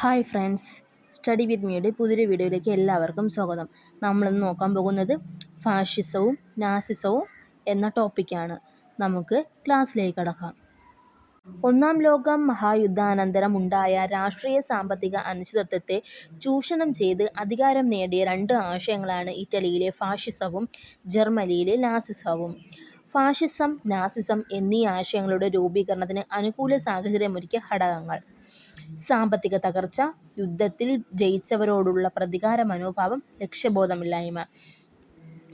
Hi friends, study വിത്ത് മീയുടെ പുതിയൊരു വീഡിയോയിലേക്ക് എല്ലാവർക്കും സ്വാഗതം. നമ്മളിന്ന് നോക്കാൻ പോകുന്നത് ഫാഷിസവും നാസിസവും എന്ന ടോപ്പിക്കാണ്. നമുക്ക് ക്ലാസ്സിലേക്ക് കടക്കാം. ഒന്നാം ലോക മഹായുദ്ധാനന്തരം ഉണ്ടായ രാഷ്ട്രീയ സാമ്പത്തിക അനിശ്ചിതത്വത്തെ ചൂഷണം ചെയ്ത് അധികാരം നേടിയ രണ്ട് ആശയങ്ങളാണ് ഇറ്റലിയിലെ ഫാഷിസവും ജർമ്മനിയിലെ നാസിസവും. ഫാഷിസം, നാസിസം എന്നീ ആശയങ്ങളുടെ രൂപീകരണത്തിന് അനുകൂല സാഹചര്യമൊരുക്കിയ ഘടകങ്ങൾ: സാമ്പത്തിക തകർച്ച, യുദ്ധത്തിൽ ജയിച്ചവരോടുള്ള പ്രതികാര മനോഭാവം, ലക്ഷ്യബോധമില്ലായ്മ.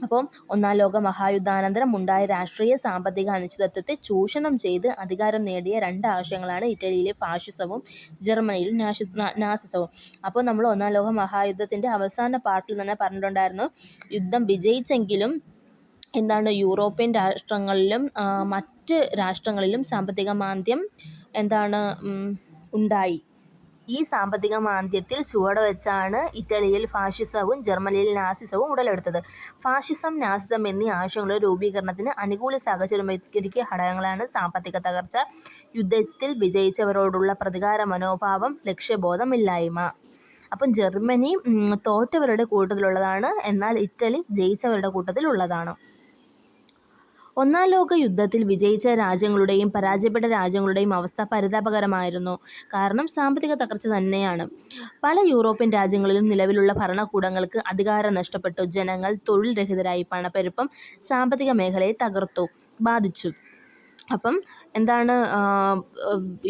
അപ്പം ഒന്നാം ലോക മഹായുദ്ധാനന്തരം ഉണ്ടായ രാഷ്ട്രീയ സാമ്പത്തിക അനിശ്ചിതത്വത്തെ ചൂഷണം ചെയ്ത് അധികാരം നേടിയ രണ്ട് ആശയങ്ങളാണ് ഇറ്റലിയിലെ ഫാഷിസവും ജർമ്മനിയിൽ നാസിസവും. അപ്പോൾ നമ്മൾ ഒന്നാം ലോക മഹായുദ്ധത്തിൻ്റെ അവസാന പാർട്ടിൽ തന്നെ പറഞ്ഞിട്ടുണ്ടായിരുന്നു, യുദ്ധം വിജയിച്ചെങ്കിലും യൂറോപ്യൻ രാഷ്ട്രങ്ങളിലും മറ്റ് രാഷ്ട്രങ്ങളിലും സാമ്പത്തിക മാന്ദ്യം ഉണ്ടായി. ഈ സാമ്പത്തിക മാന്ദ്യത്തിൽ ചുവടുവെച്ചാണ് ഇറ്റലിയിൽ ഫാഷിസവും ജർമ്മനിയിൽ നാസിസവും ഉടലെടുത്തത്. ഫാഷിസം, നാസിസം എന്നീ ആശയങ്ങളുടെ രൂപീകരണത്തിന് അനുകൂല സാഹചര്യമൊരുക്കിയ ഘടകങ്ങളാണ് സാമ്പത്തിക തകർച്ച, യുദ്ധത്തിൽ വിജയിച്ചവരോടുള്ള പ്രതികാര മനോഭാവം, ലക്ഷ്യബോധമില്ലായ്മ. അപ്പം ജർമ്മനി തോറ്റവരുടെ കൂട്ടത്തിലുള്ളതാണ്, എന്നാൽ ഇറ്റലി ജയിച്ചവരുടെ കൂട്ടത്തിലുള്ളതാണ്. ഒന്നാം ലോക യുദ്ധത്തിൽ വിജയിച്ച രാജ്യങ്ങളുടെയും പരാജയപ്പെട്ട രാജ്യങ്ങളുടെയും അവസ്ഥ പരിതാപകരമായിരുന്നു. കാരണം സാമ്പത്തിക തകർച്ച തന്നെയാണ്. പല യൂറോപ്യൻ രാജ്യങ്ങളിലും നിലവിലുള്ള ഭരണകൂടങ്ങൾക്ക് അധികാരം നഷ്ടപ്പെട്ടു. ജനങ്ങൾ തൊഴിൽ രഹിതരായി. പണപ്പെരുപ്പം സാമ്പത്തിക മേഖലയെ ബാധിച്ചു. അപ്പം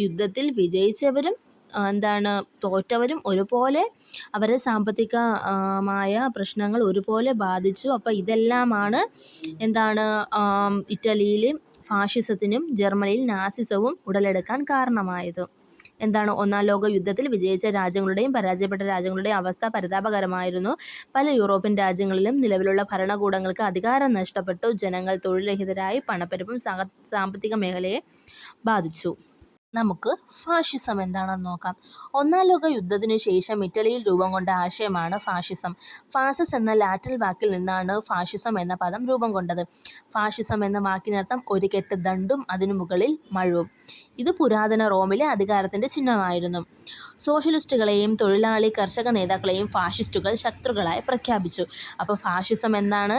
യുദ്ധത്തിൽ വിജയിച്ചവരും തോറ്റവരും ഒരുപോലെ അവരെ സാമ്പത്തികമായ പ്രശ്നങ്ങൾ ഒരുപോലെ ബാധിച്ചു. അപ്പോൾ ഇതെല്ലാമാണ് ഇറ്റലിയിൽ ഫാഷിസത്തിനും ജർമ്മനിയിൽ നാസിസവും ഉടലെടുക്കാൻ കാരണമായത്. ഒന്നാം ലോക യുദ്ധത്തിൽ വിജയിച്ച രാജ്യങ്ങളുടെയും പരാജയപ്പെട്ട രാജ്യങ്ങളുടെയും അവസ്ഥ പരിതാപകരമായിരുന്നു. പല യൂറോപ്യൻ രാജ്യങ്ങളിലും നിലവിലുള്ള ഭരണകൂടങ്ങൾക്ക് അധികാരം നഷ്ടപ്പെട്ടു. ജനങ്ങൾ തൊഴിൽ രഹിതരായി. പണപ്പെരുപ്പം സാമ്പത്തിക മേഖലയെ ബാധിച്ചു. നമുക്ക് ഫാഷിസം എന്താണെന്ന് നോക്കാം. ഒന്നാം ലോക യുദ്ധത്തിനു ശേഷം ഇറ്റലിയിൽ രൂപം കൊണ്ട ആശയമാണ് ഫാഷിസം. ഫാസസ് എന്ന ലാറ്റിൻ വാക്കിൽ നിന്നാണ് ഫാഷിസം എന്ന പദം രൂപം കൊണ്ടത്. ഫാഷിസം എന്ന വാക്കിനർത്ഥം ഒരു കെട്ട് ദണ്ഡും അതിനു മുകളിൽ മഴുവും. ഇത് പുരാതന റോമിലെ അധികാരത്തിൻ്റെ ചിഹ്നമായിരുന്നു. സോഷ്യലിസ്റ്റുകളെയും തൊഴിലാളി കർഷക നേതാക്കളെയും ഫാഷിസ്റ്റുകൾ ശത്രുക്കളായി പ്രഖ്യാപിച്ചു. അപ്പോൾ ഫാഷിസം എന്നാണ്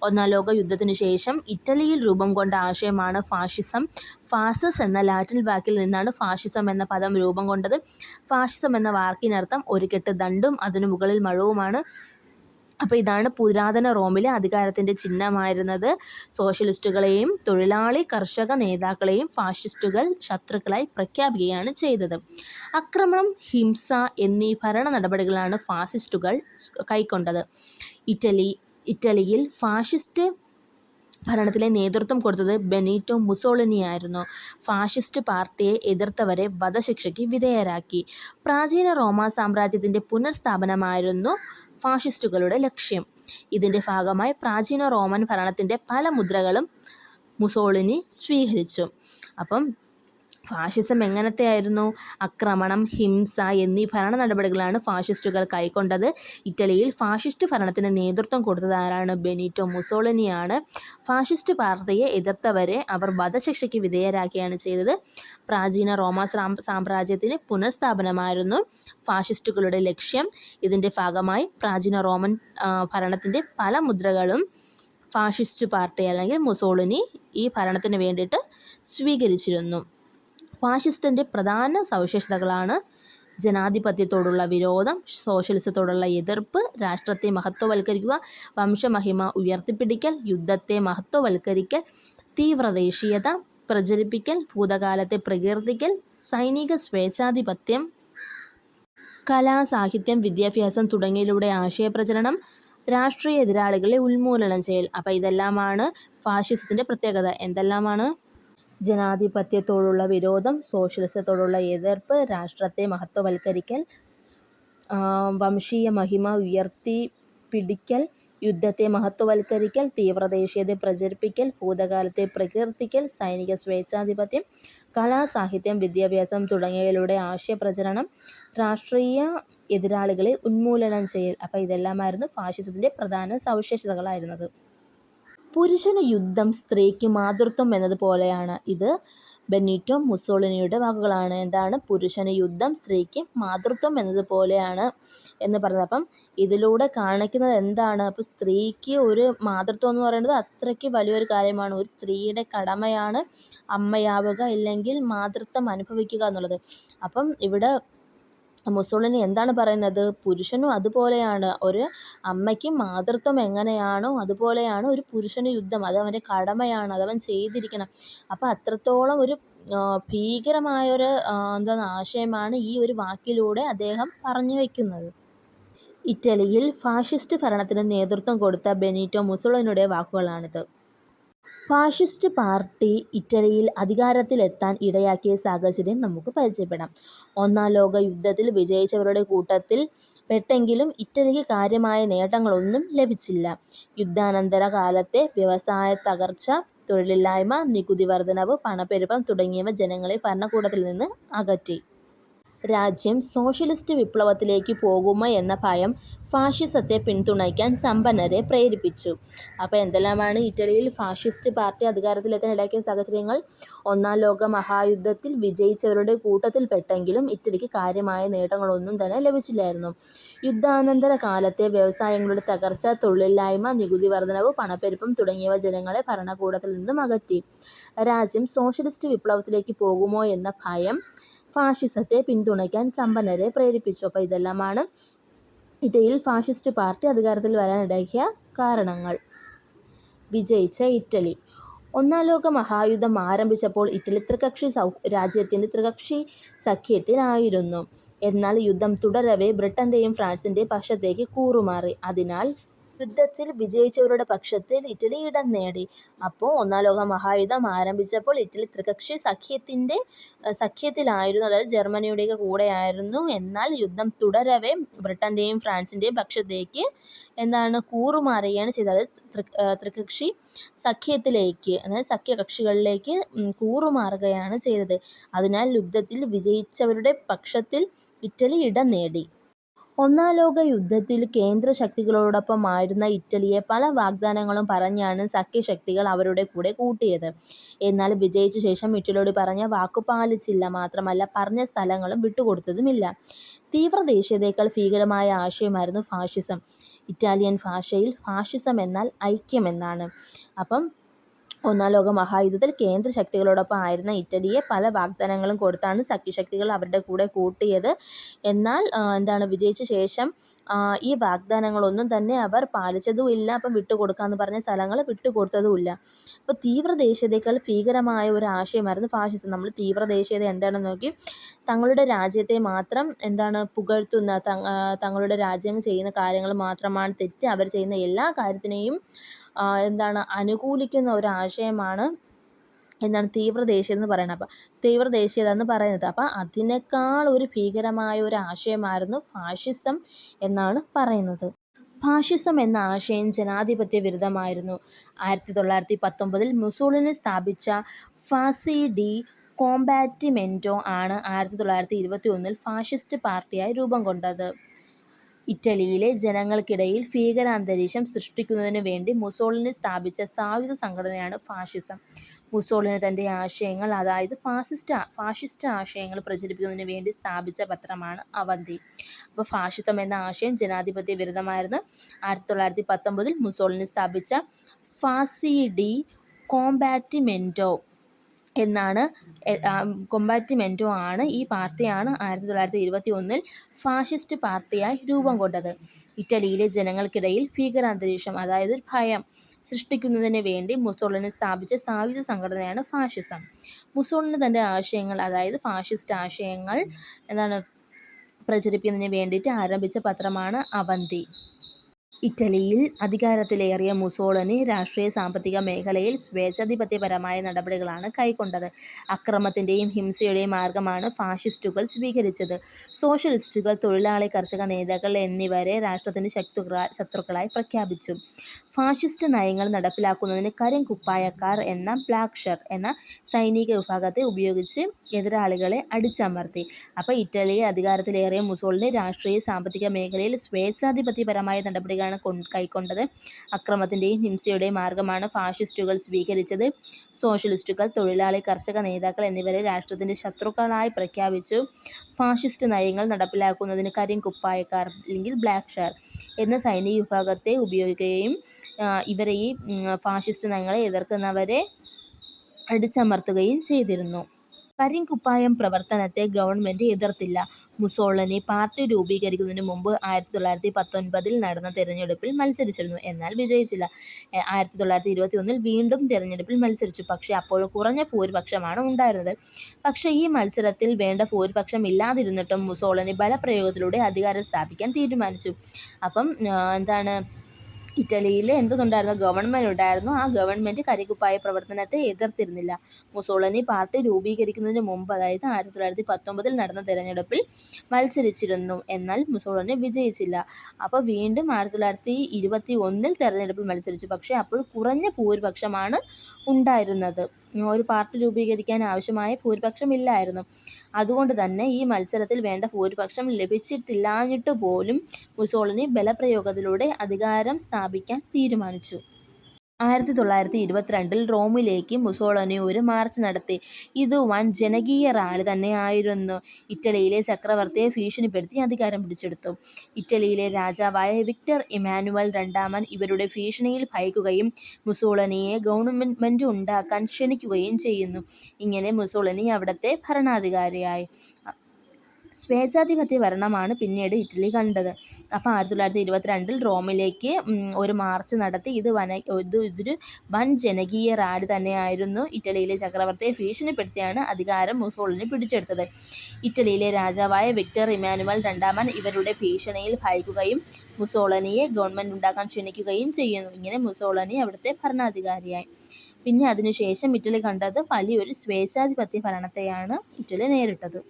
ഒന്നാം ലോക യുദ്ധത്തിനു ശേഷം ഇറ്റലിയിൽ രൂപം കൊണ്ട ആശയമാണ് ഫാഷിസം. ഫാസസ് എന്ന ലാറ്റിൻ വാക്കിൽ നിന്നാണ് ഫാഷിസം എന്ന പദം രൂപം കൊണ്ടത്. ഫാഷിസം എന്ന വാക്കിനർത്ഥം ഒരു കെട്ട് ദണ്ഡും അതിനു മുകളിൽ മഴവുമാണ്. അപ്പോൾ ഇതാണ് പുരാതന റോമിലെ അധികാരത്തിൻ്റെ ചിഹ്നമായിരുന്നത്. സോഷ്യലിസ്റ്റുകളെയും തൊഴിലാളി കർഷക നേതാക്കളെയും ഫാഷിസ്റ്റുകൾ ശത്രുക്കളായി പ്രഖ്യാപിക്കുകയാണ് ചെയ്തത്. ആക്രമണം, ഹിംസ എന്നീ ഭരണ നടപടികളാണ് ഫാസിസ്റ്റുകൾ കൈക്കൊണ്ടത്. ഇറ്റലിയിൽ ഫാഷിസ്റ്റ് ഭരണത്തിലെ നേതൃത്വം കൊടുത്തത് ബെനീറ്റോ മുസോളിനിയായിരുന്നു. ഫാഷിസ്റ്റ് പാർട്ടിയെ എതിർത്തവരെ വധശിക്ഷയ്ക്ക് വിധേയരാക്കി. പ്രാചീന റോമാ സാമ്രാജ്യത്തിൻ്റെ പുനർസ്ഥാപനമായിരുന്നു ഫാഷിസ്റ്റുകളുടെ ലക്ഷ്യം. ഇതിൻ്റെ ഭാഗമായി പ്രാചീന റോമൻ ഭരണത്തിൻ്റെ പല മുദ്രകളും മുസോളിനി സ്വീകരിച്ചു. അപ്പം ഫാഷിസം എങ്ങനത്തെയായിരുന്നു? ആക്രമണം, ഹിംസ എന്നീ ഭരണ നടപടികളാണ് ഫാഷിസ്റ്റുകൾ കൈക്കൊണ്ടത്. ഇറ്റലിയിൽ ഫാഷിസ്റ്റ് ഭരണത്തിന് നേതൃത്വം കൊടുത്തത് ആരാണ്? ബെനീറ്റോ മുസോളിനിയാണ്. ഫാഷിസ്റ്റ് പാർട്ടിയെ എതിർത്തവരെ അവർ വധശിക്ഷയ്ക്ക് വിധേയരാക്കുകയാണ് ചെയ്തത്. പ്രാചീന റോമാ സാമ്രാജ്യത്തിന് പുനഃസ്ഥാപനമായിരുന്നു ഫാഷിസ്റ്റുകളുടെ ലക്ഷ്യം. ഇതിൻ്റെ ഭാഗമായി പ്രാചീന റോമൻ ഭരണത്തിൻ്റെ പല മുദ്രകളും ഫാഷിസ്റ്റ് പാർട്ടി അല്ലെങ്കിൽ മുസോളിനി ഈ ഭരണത്തിന് വേണ്ടിയിട്ട് സ്വീകരിച്ചിരുന്നു. ഫാഷിസത്തിൻ്റെ പ്രധാന സവിശേഷതകളാണ് ജനാധിപത്യത്തോടുള്ള വിരോധം, സോഷ്യലിസത്തോടുള്ള എതിർപ്പ്, രാഷ്ട്രത്തെ മഹത്വവൽക്കരിക്കുക, വംശമഹിമ ഉയർത്തിപ്പിടിക്കൽ, യുദ്ധത്തെ മഹത്വവൽക്കരിക്കൽ, തീവ്രദേശീയത പ്രചരിപ്പിക്കൽ, ഭൂതകാലത്തെ പ്രകീർത്തിക്കൽ, സൈനിക സ്വേച്ഛാധിപത്യം, കലാ, സാഹിത്യം, വിദ്യാഭ്യാസം തുടങ്ങിയവയിലൂടെ ആശയപ്രചരണം, രാഷ്ട്രീയ എതിരാളികളെ ഉന്മൂലനം ചെയ്യൽ. അപ്പോൾ ഇതെല്ലാമാണ് ഫാഷിസത്തിൻ്റെ പ്രത്യേകത. എന്തെല്ലാമാണ്? ജനാധിപത്യത്തോടുള്ള വിരോധം, സോഷ്യലിസത്തോടുള്ള എതിർപ്പ്, രാഷ്ട്രത്തെ മഹത്വവൽക്കരിക്കൽ, വംശീയ മഹിമ ഉയർത്തിപ്പിടിക്കൽ, യുദ്ധത്തെ മഹത്വവൽക്കരിക്കൽ, തീവ്രദേശീയത പ്രചരിപ്പിക്കൽ, ഭൂതകാലത്തെ പ്രകീർത്തിക്കൽ, സൈനിക സ്വേച്ഛാധിപത്യം, കലാ, സാഹിത്യം, വിദ്യാഭ്യാസം തുടങ്ങിയവയിലൂടെ ആശയപ്രചരണം, രാഷ്ട്രീയ എതിരാളികളെ ഉന്മൂലനം ചെയ്യൽ. അപ്പോൾ ഇതെല്ലാമായിരുന്നു ഫാഷിസത്തിൻ്റെ പ്രധാന സവിശേഷതകളായിരുന്നത്. പുരുഷന് യുദ്ധം, സ്ത്രീക്ക് മാതൃത്വം എന്നതുപോലെയാണ്. ഇത് ബെനീറ്റോ മുസോളിനിയുടെ വാക്കുകളാണ്. എന്താണ്? പുരുഷന് യുദ്ധം, സ്ത്രീക്ക് മാതൃത്വം എന്നതുപോലെയാണ് എന്ന് പറയുന്നത്. അപ്പം ഇതിലൂടെ കാണിക്കുന്നത് എന്താണ്? അപ്പോൾ സ്ത്രീക്ക് ഒരു മാതൃത്വം എന്ന് പറയുന്നത് അത്രയ്ക്ക് വലിയൊരു കാര്യമാണ്. ഒരു സ്ത്രീയുടെ കടമയാണ് അമ്മയാവുക, ഇല്ലെങ്കിൽ മാതൃത്വം അനുഭവിക്കുക എന്നുള്ളത്. അപ്പം ഇവിടെ മുസോളിനി എന്താണ് പറയുന്നത്? പുരുഷനും അതുപോലെയാണ്. ഒരു അമ്മയ്ക്ക് മാതൃത്വം എങ്ങനെയാണോ അതുപോലെയാണ് ഒരു പുരുഷന് യുദ്ധം. അത് അവൻ്റെ കടമയാണ്, അതവൻ ചെയ്തിരിക്കണം. അപ്പോൾ അത്രത്തോളം ഒരു ഭീകരമായൊരു ആശയമാണ് ഈ ഒരു വാക്കിലൂടെ അദ്ദേഹം പറഞ്ഞു വയ്ക്കുന്നത്. ഇറ്റലിയിൽ ഫാഷിസ്റ്റ് ഭരണത്തിന് നേതൃത്വം കൊടുത്ത ബെനീറ്റോ മുസോളിനിയുടെ വാക്കുകളാണിത്. ഫാഷിസ്റ്റ് പാർട്ടി ഇറ്റലിയിൽ അധികാരത്തിലെത്താൻ ഇടയാക്കിയ സാഹചര്യം നമുക്ക് പരിചയപ്പെടാം. ഒന്നാം ലോക യുദ്ധത്തിൽ വിജയിച്ചവരുടെ കൂട്ടത്തിൽ പെട്ടെങ്കിലും ഇറ്റലിക്ക് കാര്യമായ നേട്ടങ്ങളൊന്നും ലഭിച്ചില്ല. യുദ്ധാനന്തര കാലത്തെ വ്യവസായ തകർച്ച, തൊഴിലില്ലായ്മ, നികുതി വർധനവ്, പണപ്പെരുപ്പം തുടങ്ങിയവ ജനങ്ങളെ ഭരണകൂടത്തിൽ നിന്ന് അകറ്റി. രാജ്യം സോഷ്യലിസ്റ്റ് വിപ്ലവത്തിലേക്ക് പോകുമോ എന്ന ഭയം ഫാഷിസത്തെ പിന്തുണയ്ക്കാൻ സമ്പന്നരെ പ്രേരിപ്പിച്ചു. അപ്പോൾ എന്തെല്ലാമാണ് ഇറ്റലിയിൽ ഫാഷിസ്റ്റ് പാർട്ടി അധികാരത്തിലെത്താൻ ഇടയാക്കിയ സാഹചര്യങ്ങൾ? ഒന്നാം ലോക മഹായുദ്ധത്തിൽ വിജയിച്ചവരുടെ കൂട്ടത്തിൽപ്പെട്ടെങ്കിലും ഇറ്റലിക്ക് കാര്യമായ നേട്ടങ്ങളൊന്നും തന്നെ ലഭിച്ചില്ലായിരുന്നു. യുദ്ധാനന്തര കാലത്തെ വ്യവസായങ്ങളുടെ തകർച്ച, തൊഴിലില്ലായ്മ, നികുതി വർധനവ്, പണപ്പെരുപ്പം തുടങ്ങിയവ ജനങ്ങളെ ഭരണകൂടത്തിൽ നിന്നും അകറ്റി. രാജ്യം സോഷ്യലിസ്റ്റ് വിപ്ലവത്തിലേക്ക് പോകുമോ എന്ന ഭയം ഫാഷിസത്തെ പിന്തുണയ്ക്കാൻ സമ്പന്നരെ പ്രേരിപ്പിച്ചു. അപ്പോൾ ഇതെല്ലാമാണ് ഇറ്റലിയിൽ ഫാഷിസ്റ്റ് പാർട്ടി അധികാരത്തിൽ വരാനിടയാക്കിയ കാരണങ്ങൾ. വിജയിച്ച ഇറ്റലി. ഒന്നാം ലോക മഹായുദ്ധം ആരംഭിച്ചപ്പോൾ ഇറ്റലി രാജ്യത്തിൻ്റെ ത്രികക്ഷി സഖ്യത്തിലായിരുന്നു. എന്നാൽ യുദ്ധം തുടരവേ ബ്രിട്ടൻ്റെയും ഫ്രാൻസിൻ്റെയും പക്ഷത്തേക്ക് കൂറുമാറി. അതിനാൽ യുദ്ധത്തിൽ വിജയിച്ചവരുടെ പക്ഷത്തിൽ ഇറ്റലി ഇടം നേടി. അപ്പോൾ ഒന്നാം ലോക മഹായുദ്ധം ആരംഭിച്ചപ്പോൾ ഇറ്റലി ത്രികക്ഷി സഖ്യത്തിലായിരുന്നു, അതായത് ജർമ്മനിയുടെയൊക്കെ കൂടെയായിരുന്നു. എന്നാൽ യുദ്ധം തുടരവേ ബ്രിട്ടൻ്റെയും ഫ്രാൻസിൻ്റെയും പക്ഷത്തേക്ക് കൂറുമാറുകയാണ് ചെയ്തത്. അതായത് ത്രികക്ഷി സഖ്യത്തിലേക്ക്, അതായത് സഖ്യകക്ഷികളിലേക്ക് കൂറുമാറുകയാണ് ചെയ്തത്. അതിനാൽ യുദ്ധത്തിൽ വിജയിച്ചവരുടെ പക്ഷത്തിൽ ഇറ്റലി ഇടം നേടി. ഒന്നാം ലോക യുദ്ധത്തിൽ കേന്ദ്ര ശക്തികളോടൊപ്പമായിരുന്ന ഇറ്റലിയെ പല വാഗ്ദാനങ്ങളും പറഞ്ഞാണ് സഖ്യശക്തികൾ അവരുടെ കൂടെ കൂട്ടിയത്. എന്നാൽ വിജയിച്ച ശേഷം ഇറ്റലിയോട് പറഞ്ഞ വാക്കു പാലിച്ചില്ല. മാത്രമല്ല പറഞ്ഞ സ്ഥലങ്ങളും വിട്ടുകൊടുത്തതുമില്ല. തീവ്രദേശീയതയേക്കാൾ ഭീകരമായ ആശയമായിരുന്നു ഫാഷിസം. ഇറ്റാലിയൻ ഭാഷയിൽ ഫാഷിസം എന്നാൽ ഐക്യം എന്നാണ്. അപ്പം ഒന്നാം ലോക മഹായുദ്ധത്തിൽ കേന്ദ്ര ശക്തികളോടൊപ്പം ആയിരുന്ന ഇറ്റലിയെ പല വാഗ്ദാനങ്ങളും കൊടുത്താണ് സഖ്യശക്തികൾ അവരുടെ കൂടെ കൂട്ടിയത്. എന്നാൽ വിജയിച്ച ശേഷം ഈ വാഗ്ദാനങ്ങളൊന്നും തന്നെ അവർ പാലിച്ചതുമില്ല. അപ്പം വിട്ടുകൊടുക്കാമെന്ന് പറഞ്ഞ സ്ഥലങ്ങൾ വിട്ടുകൊടുത്തതുമില്ല. അപ്പോൾ തീവ്രദേശീയതയേക്കാൾ ഭീകരമായ ഒരു ആശയമായിരുന്നു ഫാഷിസം. നമ്മൾ തീവ്രദേശീയത എന്താണെന്ന് നോക്കി, തങ്ങളുടെ രാജ്യത്തെ മാത്രം പുകഴ്ത്തുന്ന, തങ്ങളുടെ രാജ്യം ചെയ്യുന്ന കാര്യങ്ങൾ മാത്രമാണ് തെറ്റ്, അവർ ചെയ്യുന്ന എല്ലാ കാര്യത്തിനെയും അനുകൂലിക്കുന്ന ഒരു ആശയമാണ് തീവ്രദേശീയത എന്ന് പറയുന്നത്. അപ്പം തീവ്രദേശീയത എന്ന് പറയുന്നത്, അപ്പം അതിനേക്കാൾ ഒരു ഭീകരമായ ഒരു ആശയമായിരുന്നു ഫാഷിസം എന്നാണ് പറയുന്നത്. ഫാഷിസം എന്ന ആശയം ജനാധിപത്യ വിരുദ്ധമായിരുന്നു. 1919 മുസോളിനി സ്ഥാപിച്ച ഫാസി ഡി കോംബാറ്റിമെൻറ്റോ ആണ് 1921 ഫാഷിസ്റ്റ് പാർട്ടിയായി രൂപം കൊണ്ടത്. ഇറ്റലിയിലെ ജനങ്ങൾക്കിടയിൽ ഭീകരാന്തരീക്ഷം സൃഷ്ടിക്കുന്നതിന് വേണ്ടി മുസോളിനി സ്ഥാപിച്ച സായുധ സംഘടനയാണ് ഫാഷിസം. മുസോളിനി തൻ്റെ ആശയങ്ങൾ, അതായത് ഫാഷിസ്റ്റ് ആശയങ്ങൾ പ്രചരിപ്പിക്കുന്നതിന് വേണ്ടി സ്ഥാപിച്ച പത്രമാണ് അവന്തി. അപ്പോൾ ഫാഷിസം എന്ന ആശയം ജനാധിപത്യ വിരുദ്ധമായിരുന്നു. 1919 മുസോളിനി സ്ഥാപിച്ച ഫാസി ഡി കോംബാറ്റിമെൻറ്റോ ആണ് ഈ പാർട്ടിയാണ് 1921 ഫാഷിസ്റ്റ് പാർട്ടിയായി രൂപം കൊണ്ടത്. ഇറ്റലിയിലെ ജനങ്ങൾക്കിടയിൽ ഭീകരാന്തരീക്ഷം, അതായത് ഭയം സൃഷ്ടിക്കുന്നതിന് വേണ്ടി മുസോളിനി സ്ഥാപിച്ച സായുധ സംഘടനയാണ് ഫാഷിസം. മുസോളിനി തൻ്റെ ആശയങ്ങൾ, അതായത് ഫാഷിസ്റ്റ് ആശയങ്ങൾ പ്രചരിപ്പിക്കുന്നതിന് വേണ്ടിയിട്ട് ആരംഭിച്ച പത്രമാണ് അവന്തി. ഇറ്റലിയിൽ അധികാരത്തിലേറിയ മുസോളിനി രാഷ്ട്രീയ സാമ്പത്തിക മേഖലയിൽ സ്വേച്ഛാധിപത്യപരമായ നടപടികളാണ് കൈക്കൊണ്ടത്. അക്രമത്തിൻ്റെയും ഹിംസയുടെയും മാർഗമാണ് ഫാഷിസ്റ്റുകൾ സ്വീകരിച്ചത്. സോഷ്യലിസ്റ്റുകൾ തൊഴിലാളി കർഷക നേതാക്കൾ എന്നിവരെ രാഷ്ട്രത്തിൻ്റെ ശത്രുക്കളായി പ്രഖ്യാപിച്ചു. ഫാഷിസ്റ്റ് നയങ്ങൾ നടപ്പിലാക്കുന്നതിന് കരിങ്കുപ്പായക്കാർ എന്ന ബ്ലാക്ക് ഷർട്ട് എന്ന സൈനിക വിഭാഗത്തെ ഉപയോഗിച്ച് എതിരാളികളെ അടിച്ചമർത്തി. അപ്പോൾ ഇറ്റലിയെ അധികാരത്തിലേറിയ മുസോളിനി രാഷ്ട്രീയ സാമ്പത്തിക മേഖലയിൽ സ്വേച്ഛാധിപത്യപരമായ നടപടികളാണ് നടപടിയാണ് കൈക്കൊണ്ടത്. അക്രമത്തിൻ്റെയും ഹിംസയുടെയും മാർഗമാണ് ഫാഷിസ്റ്റുകൾ സ്വീകരിച്ചത്. സോഷ്യലിസ്റ്റുകൾ, തൊഴിലാളി, കർഷക നേതാക്കൾ എന്നിവരെ രാഷ്ട്രത്തിൻ്റെ ശത്രുക്കളായി പ്രഖ്യാപിച്ചു. ഫാഷിസ്റ്റ് നയങ്ങൾ നടപ്പിലാക്കുന്നതിന് കരിങ്കുപ്പായക്കാർ അല്ലെങ്കിൽ ബ്ലാക്ക് ഷെയർ എന്ന സൈനിക വിഭാഗത്തെ ഉപയോഗിക്കുകയും ഇവരെ ഈ ഫാഷിസ്റ്റ് നയങ്ങളെ എതിർക്കുന്നവരെ അടിച്ചമർത്തുകയും ചെയ്തിരുന്നു. കരിങ്കുപ്പായം പ്രവർത്തനത്തെ ഗവൺമെൻറ് എതിർത്തില്ല. മുസോളിനി പാർട്ടി രൂപീകരിക്കുന്നതിന് മുമ്പ് 1919 നടന്ന തെരഞ്ഞെടുപ്പിൽ മത്സരിച്ചിരുന്നു. എന്നാൽ വിജയിച്ചില്ല. 1921 വീണ്ടും തെരഞ്ഞെടുപ്പിൽ മത്സരിച്ചു. പക്ഷേ അപ്പോഴും കുറഞ്ഞ ഭൂരിപക്ഷമാണ് ഉണ്ടായിരുന്നത്. പക്ഷേ ഈ മത്സരത്തിൽ വേണ്ട ഭൂരിപക്ഷം ഇല്ലാതിരുന്നിട്ടും മുസോളിനി ബലപ്രയോഗത്തിലൂടെ അധികാരം സ്ഥാപിക്കാൻ തീരുമാനിച്ചു. അപ്പം ഇറ്റലിയിൽ എന്തുണ്ടായിരുന്നു? ഗവൺമെൻറ് ഉണ്ടായിരുന്നു. ആ ഗവൺമെൻറ് കരിങ്കുപ്പായ പ്രവർത്തനത്തെ എതിർത്തിരുന്നില്ല. മുസോളിനി പാർട്ടി രൂപീകരിക്കുന്നതിന് മുമ്പ്, അതായത് 1919 നടന്ന തെരഞ്ഞെടുപ്പിൽ മത്സരിച്ചിരുന്നു. എന്നാൽ മുസോളിനി വിജയിച്ചില്ല. അപ്പോൾ വീണ്ടും 1921 തെരഞ്ഞെടുപ്പിൽ മത്സരിച്ചു. പക്ഷേ അപ്പോൾ കുറഞ്ഞ ഭൂരിപക്ഷമാണ് ഉണ്ടായിരുന്നത്. ഒരു പാർട്ടി രൂപീകരിക്കാൻ ആവശ്യമായ ഭൂരിപക്ഷം ഇല്ലായിരുന്നു. അതുകൊണ്ട് തന്നെ ഈ മത്സരത്തിൽ വേണ്ട ഭൂരിപക്ഷം ലഭിച്ചിട്ടില്ലാഞ്ഞിട്ട് പോലും മുസോളിനി ബലപ്രയോഗത്തിലൂടെ അധികാരം സ്ഥാപിക്കാൻ തീരുമാനിച്ചു. 1922 റോമിലേക്ക് മുസോളിനി ഒരു മാർച്ച് നടത്തി. ഇത് വൻ ജനകീയ റാലി തന്നെയായിരുന്നു. ഇറ്റലിയിലെ ചക്രവർത്തിയെ ഭീഷണിപ്പെടുത്തി അധികാരം പിടിച്ചെടുത്തു. ഇറ്റലിയിലെ രാജാവായ വിക്ടർ ഇമാനുവൽ രണ്ടാമൻ ഇവരുടെ ഭീഷണിയിൽ ഭയക്കുകയും മുസോളിനിയെ ഗവൺമെൻറ് ഉണ്ടാക്കാൻ ക്ഷണിക്കുകയും ചെയ്യുന്നു. ഇങ്ങനെ മുസോളിനി അവിടുത്തെ ഭരണാധികാരിയായി. സ്വേച്ഛാധിപത്യ ഭരണമാണ് പിന്നീട് ഇറ്റലി കണ്ടത്. അപ്പോൾ 1922 റോമിലേക്ക് ഒരു മാർച്ച് നടത്തി. ഇതൊരു വൻ ജനകീയ റാലി തന്നെയായിരുന്നു. ഇറ്റലിയിലെ ചക്രവർത്തിയെ ഭീഷണിപ്പെടുത്തിയാണ് അധികാരം മുസോളിനി പിടിച്ചെടുത്തത്. ഇറ്റലിയിലെ രാജാവായ വിക്ടർ ഇമാനുവൽ രണ്ടാമൻ ഇവരുടെ ഭീഷണിയിൽ ഭയക്കുകയും മുസോളിനിയെ ഗവൺമെൻറ് ഉണ്ടാക്കാൻ ക്ഷണിക്കുകയും ചെയ്യുന്നു. ഇങ്ങനെ മുസോളിനി അവിടുത്തെ ഭരണാധികാരിയായി. പിന്നെ അതിനുശേഷം ഇറ്റലി കണ്ടത് വലിയൊരു സ്വേച്ഛാധിപത്യ ഭരണത്തെയാണ് ഇറ്റലി നേരിട്ടത്.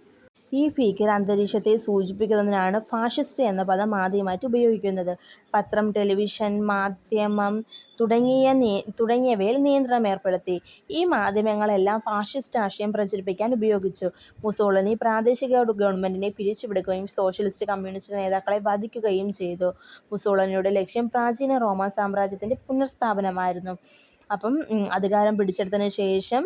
ഈ ഭീകര അന്തരീക്ഷത്തെ സൂചിപ്പിക്കുന്നതിനാണ് ഫാഷിസ്റ്റ് എന്ന പദം ആദ്യമായിട്ട് ഉപയോഗിക്കുന്നത്. പത്രം, ടെലിവിഷൻ, മാധ്യമം തുടങ്ങിയവയിൽ നിയന്ത്രണം ഏർപ്പെടുത്തി. ഈ മാധ്യമങ്ങളെല്ലാം ഫാഷിസ്റ്റ് ആശയം പ്രചരിപ്പിക്കാൻ ഉപയോഗിച്ചു. മുസോളിനി പ്രാദേശിക ഗവൺമെൻറ്റിനെ പിരിച്ചുവിടുകയും സോഷ്യലിസ്റ്റ്, കമ്മ്യൂണിസ്റ്റ് നേതാക്കളെ വധിക്കുകയും ചെയ്തു. മുസോളിനിയുടെ ലക്ഷ്യം പ്രാചീന റോമൻ സാമ്രാജ്യത്തിൻ്റെ പുനഃസ്ഥാപനമായിരുന്നു. അപ്പം അധികാരം പിടിച്ചെടുത്തതിന് ശേഷം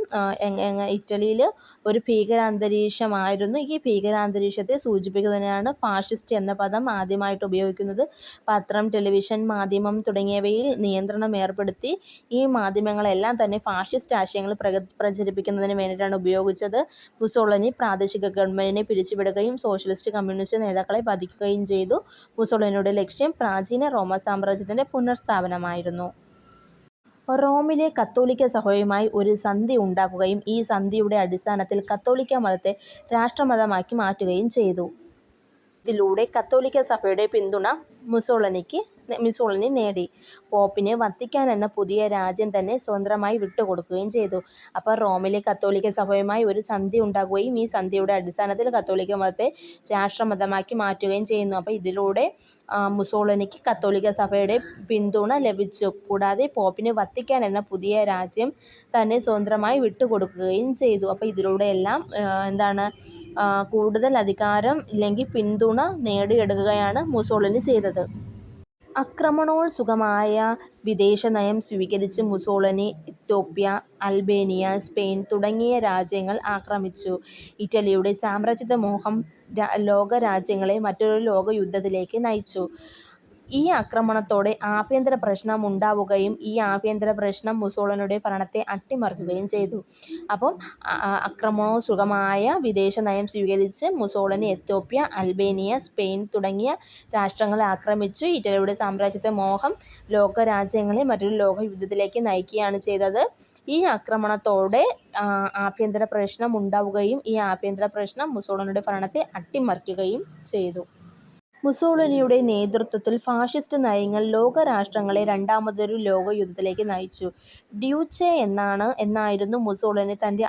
ഇറ്റലിയിൽ ഒരു ഭീകരാന്തരീക്ഷമായിരുന്നു. ഈ ഭീകരാന്തരീക്ഷത്തെ സൂചിപ്പിക്കുന്നതിനാണ് ഫാഷിസ്റ്റ് എന്ന പദം ആദ്യമായിട്ട് ഉപയോഗിക്കുന്നത്. പത്രം, ടെലിവിഷൻ, മാധ്യമം തുടങ്ങിയവയിൽ നിയന്ത്രണം ഏർപ്പെടുത്തി. ഈ മാധ്യമങ്ങളെല്ലാം തന്നെ ഫാഷിസ്റ്റ് ആശയങ്ങൾ പ്രചരിപ്പിക്കുന്നതിന് വേണ്ടിയിട്ടാണ് ഉപയോഗിച്ചത്. മുസോളിനി പ്രാദേശിക ഗവൺമെൻറ്റിനെ പിരിച്ചുവിടുകയും സോഷ്യലിസ്റ്റ്, കമ്മ്യൂണിസ്റ്റ് നേതാക്കളെ വധിക്കുകയും ചെയ്തു. മുസോളിനിയുടെ ലക്ഷ്യം പ്രാചീന റോമൻ സാമ്രാജ്യത്തിൻ്റെ പുനഃസ്ഥാപനമായിരുന്നു. റോമിലെ കത്തോലിക്ക സഭയുമായി ഒരു സന്ധി ഉണ്ടാക്കുകയും ഈ സന്ധിയുടെ അടിസ്ഥാനത്തിൽ കത്തോലിക്ക മതത്തെ രാഷ്ട്രമതമാക്കി മാറ്റുകയും ചെയ്തു. ഇതിലൂടെ കത്തോലിക്ക സഭയുടെ പിന്തുണ മുസോളിനി നേടി. പോപ്പിന് വത്തിക്കാൻ എന്ന പുതിയ രാജ്യം തന്നെ സ്വതന്ത്രമായി വിട്ടുകൊടുക്കുകയും ചെയ്തു. അപ്പോൾ റോമിലെ കത്തോലിക്ക സഭയുമായി ഒരു സന്ധി ഉണ്ടാകുകയും ഈ സന്ധിയുടെ അടിസ്ഥാനത്തിൽ കത്തോലിക്ക മതത്തെ രാഷ്ട്രമതമാക്കി മാറ്റുകയും ചെയ്യുന്നു. അപ്പോൾ ഇതിലൂടെ മുസോളിനിക്ക് കത്തോലിക്ക സഭയുടെ പിന്തുണ ലഭിച്ചു. കൂടാതെ പോപ്പിന് വത്തിക്കാൻ എന്ന പുതിയ രാജ്യം തന്നെ സ്വതന്ത്രമായി വിട്ടുകൊടുക്കുകയും ചെയ്തു. അപ്പോൾ ഇതിലൂടെ എല്ലാം കൂടുതൽ അധികാരം ഇല്ലെങ്കിൽ പിന്തുണ നേടിയെടുക്കുകയാണ് മുസോളിനി ചെയ്തത്. ആക്രമണോത്സുകമായ വിദേശനയം സ്വീകരിച്ച് മുസോളിനി എത്യോപ്യ, അൽബേനിയ, സ്പെയിൻ തുടങ്ങിയ രാജ്യങ്ങൾ ആക്രമിച്ചു. ഇറ്റലിയുടെ സാമ്രാജ്യത്വ മോഹം ലോകരാജ്യങ്ങളെ മറ്റൊരു ലോകയുദ്ധത്തിലേക്ക് നയിച്ചു. ഈ ആക്രമണത്തോടെ ആഭ്യന്തര പ്രശ്നം ഉണ്ടാവുകയും ഈ ആഭ്യന്തര പ്രശ്നം മുസോളിനിയുടെ ഭരണത്തെ അട്ടിമറിക്കുകയും ചെയ്തു. അപ്പം ആക്രമണോത്സുകമായ വിദേശനയം സ്വീകരിച്ച് മുസോളിനി എത്യോപ്യ, അൽബേനിയ, സ്പെയിൻ തുടങ്ങിയ രാഷ്ട്രങ്ങളെ ആക്രമിച്ചു. ഇറ്റലിയുടെ സാമ്രാജ്യത്വ മോഹം ലോകരാജ്യങ്ങളെ മറ്റൊരു ലോകയുദ്ധത്തിലേക്ക് നയിക്കുകയാണ് ചെയ്തത്. ഈ ആക്രമണത്തോടെ ആഭ്യന്തര പ്രശ്നം ഉണ്ടാവുകയും ഈ ആഭ്യന്തര പ്രശ്നം മുസോളിനിയുടെ ഭരണത്തെ അട്ടിമറിക്കുകയും ചെയ്തു. മുസോളിനിയുടെ നേതൃത്വത്തിൽ ഫാഷിസ്റ്റ് നയങ്ങൾ ലോകരാഷ്ട്രങ്ങളെ രണ്ടാമതൊരു ലോകയുദ്ധത്തിലേക്ക് നയിച്ചു. ഡ്യൂച്ചെ എന്നായിരുന്നു മുസോളിനി തൻ്റെ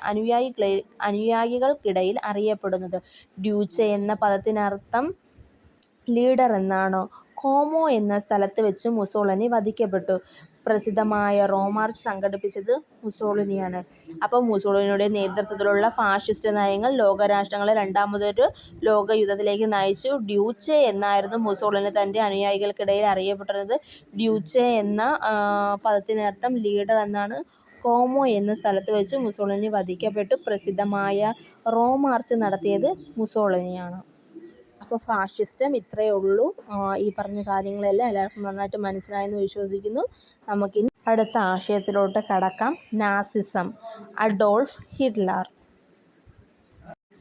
അനുയായികൾക്കിടയിൽ അറിയപ്പെടുന്നത്. ഡ്യൂച്ചെ എന്ന പദത്തിനർത്ഥം ലീഡർ എന്നാണ്. കോമോ എന്ന സ്ഥലത്ത് വെച്ച് മുസോളിനി വധിക്കപ്പെട്ടു. പ്രസിദ്ധമായ റോമാർച്ച് സംഘടിപ്പിച്ചത് മുസോളിനിയാണ്. അപ്പോൾ മുസോളിനിയുടെ നേതൃത്വത്തിലുള്ള ഫാഷിസ്റ്റ് നയങ്ങൾ ലോകരാഷ്ട്രങ്ങളെ രണ്ടാമതൊരു ലോകയുദ്ധത്തിലേക്ക് നയിച്ചു. ഡ്യൂച്ചെ എന്നായിരുന്നു മുസോളിനി തൻ്റെ അനുയായികൾക്കിടയിൽ അറിയപ്പെട്ടിരുന്നത്. ഡ്യൂച്ചെ എന്ന പദത്തിനർത്ഥം ലീഡർ എന്നാണ്. കോമോ എന്ന സ്ഥലത്ത് വെച്ച് മുസോളിനി വധിക്കപ്പെട്ടു. പ്രസിദ്ധമായ റോമാർച്ച് നടത്തിയത് മുസോളിനിയാണ്. അപ്പോൾ ഫാഷിസ്റ്റം ഇത്രയേ ഉള്ളൂ. ഈ പറഞ്ഞ കാര്യങ്ങളെല്ലാം എല്ലാവർക്കും നന്നായിട്ട് മനസ്സിലായെന്ന് വിശ്വസിക്കുന്നു. നമുക്കിനി അടുത്ത ആശയത്തിലോട്ട് കടക്കാം. നാസിസം. Adolf Hitler.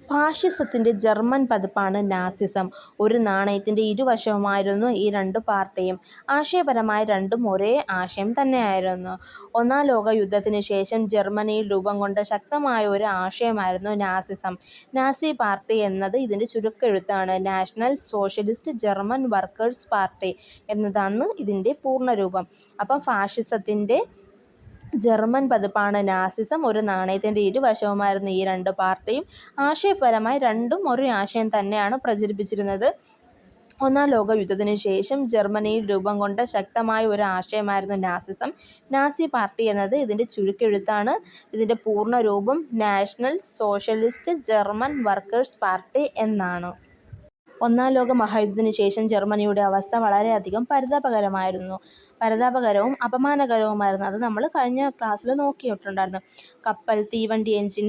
ഫാഷിസത്തിൻ്റെ ജർമ്മൻ പതിപ്പാണ് നാസിസം. ഒരു നാണയത്തിൻ്റെ ഇരുവശവുമായിരുന്നു ഈ രണ്ടു പാർട്ടിയും. ആശയപരമായി രണ്ടും ഒരേ ആശയം തന്നെയായിരുന്നു. ഒന്നാം ലോക യുദ്ധത്തിന് ശേഷം ജർമ്മനിയിൽ രൂപം കൊണ്ട ശക്തമായ ഒരു ആശയമായിരുന്നു നാസിസം. നാസി പാർട്ടി എന്നത് ഇതിൻ്റെ ചുരുക്കെഴുത്താണ്. National socialist German workers party എന്നതാണ് ഇതിൻ്റെ പൂർണ്ണരൂപം. അപ്പം ഫാഷിസത്തിൻ്റെ ജർമ്മൻ പതിപ്പാണ് നാസിസം. ഒരു നാണയത്തിൻ്റെ ഇരുവശവുമായിരുന്നു ഈ രണ്ട് പാർട്ടിയും. ആശയപരമായി രണ്ടും ഒരു ആശയം തന്നെയാണ് പ്രചരിപ്പിച്ചിരുന്നത്. ഒന്നാം ലോക യുദ്ധത്തിന് ശേഷം ജർമ്മനിയിൽ രൂപം കൊണ്ട ശക്തമായ ഒരു ആശയമായിരുന്നു നാസിസം. നാസി പാർട്ടി എന്നത് ഇതിൻ്റെ ചുരുക്കെഴുത്താണ്. ഇതിൻ്റെ പൂർണ്ണരൂപം national socialist German workers party എന്നാണ്. ഒന്നാം ലോക മഹായുദ്ധത്തിന് ശേഷം ജർമ്മനിയുടെ അവസ്ഥ വളരെയധികം പരിതാപകരവും അപമാനകരവുമായിരുന്നു. അത് നമ്മൾ കഴിഞ്ഞ ക്ലാസ്സിൽ നോക്കിയിട്ടുണ്ടായിരുന്നു. കപ്പൽ, തീവണ്ടി എഞ്ചിൻ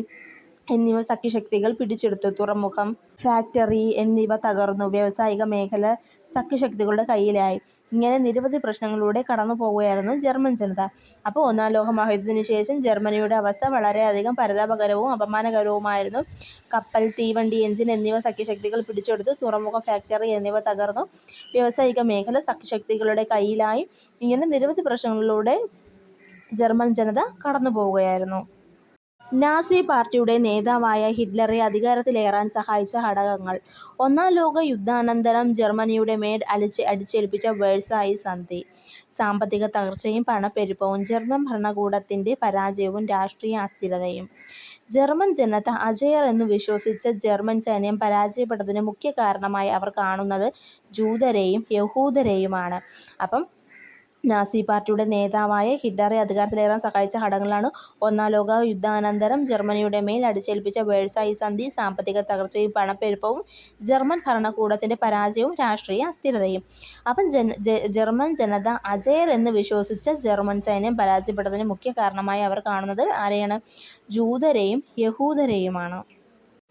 എന്നിവ സഖ്യശക്തികൾ പിടിച്ചെടുത്തു. തുറമുഖം, ഫാക്ടറി എന്നിവ തകർന്നു. വ്യാവസായിക മേഖല സഖ്യശക്തികളുടെ കയ്യിലായി. ഇങ്ങനെ നിരവധി പ്രശ്നങ്ങളിലൂടെ കടന്നു പോവുകയായിരുന്നു ജർമ്മൻ ജനത. അപ്പോൾ ഒന്നാം ലോക മഹായുദ്ധത്തിന് ശേഷം ജർമ്മനിയുടെ അവസ്ഥ വളരെയധികം പരിതാപകരവും അപമാനകരവുമായിരുന്നു. കപ്പൽ, തീവണ്ടി എഞ്ചിൻ എന്നിവ സഖ്യശക്തികൾ പിടിച്ചെടുത്തു. തുറമുഖം, ഫാക്ടറി എന്നിവ തകർന്നു. വ്യാവസായിക മേഖല സഖ്യശക്തികളുടെ കയ്യിലായി. ഇങ്ങനെ നിരവധി പ്രശ്നങ്ങളിലൂടെ ജർമ്മൻ ജനത കടന്നു പോവുകയായിരുന്നു. നാസി പാർട്ടിയുടെ നേതാവായ ഹിറ്റ്ലറെ അധികാരത്തിലേറാൻ സഹായിച്ച ഘടകങ്ങൾ. ഒന്നാം ലോക യുദ്ധാനന്തരം ജർമ്മനിയുടെ മേൽ അടിച്ചേൽപ്പിച്ച വേഴ്സായി സന്ധി. സാമ്പത്തിക തകർച്ചയും പണപ്പെരുപ്പവും. ജർമ്മൻ ഭരണകൂടത്തിൻ്റെ പരാജയവും രാഷ്ട്രീയ അസ്ഥിരതയും. ജർമ്മൻ ജനത അജേയർ എന്ന് വിശ്വസിച്ച ജർമ്മൻ സൈന്യം പരാജയപ്പെട്ടതിന് മുഖ്യ കാരണമായി അവർ കാണുന്നത് ജൂതരെയും യഹൂദരെയുമാണ്. അപ്പം നാസി പാർട്ടിയുടെ നേതാവായ ഹിറ്റ്ലറെ അധികാരത്തിലേറാൻ സഹായിച്ച ഘടകങ്ങളാണ്: ഒന്നാം ലോക യുദ്ധാനന്തരം ജർമ്മനിയുടെ മേൽ അടിച്ചേൽപ്പിച്ച വേഴ്സായി സന്ധി, സാമ്പത്തിക തകർച്ചയും പണപ്പെരുപ്പവും, ജർമ്മൻ ഭരണകൂടത്തിൻ്റെ പരാജയവും രാഷ്ട്രീയ അസ്ഥിരതയും. അപ്പം ജർമ്മൻ ജനത അജേയർ എന്ന് വിശ്വസിച്ച ജർമ്മൻ സൈന്യം പരാജയപ്പെട്ടതിന് മുഖ്യ കാരണമായി അവർ കാണുന്നത് ആരെയാണ്? ജൂതരെയും യഹൂദരെയുമാണ്.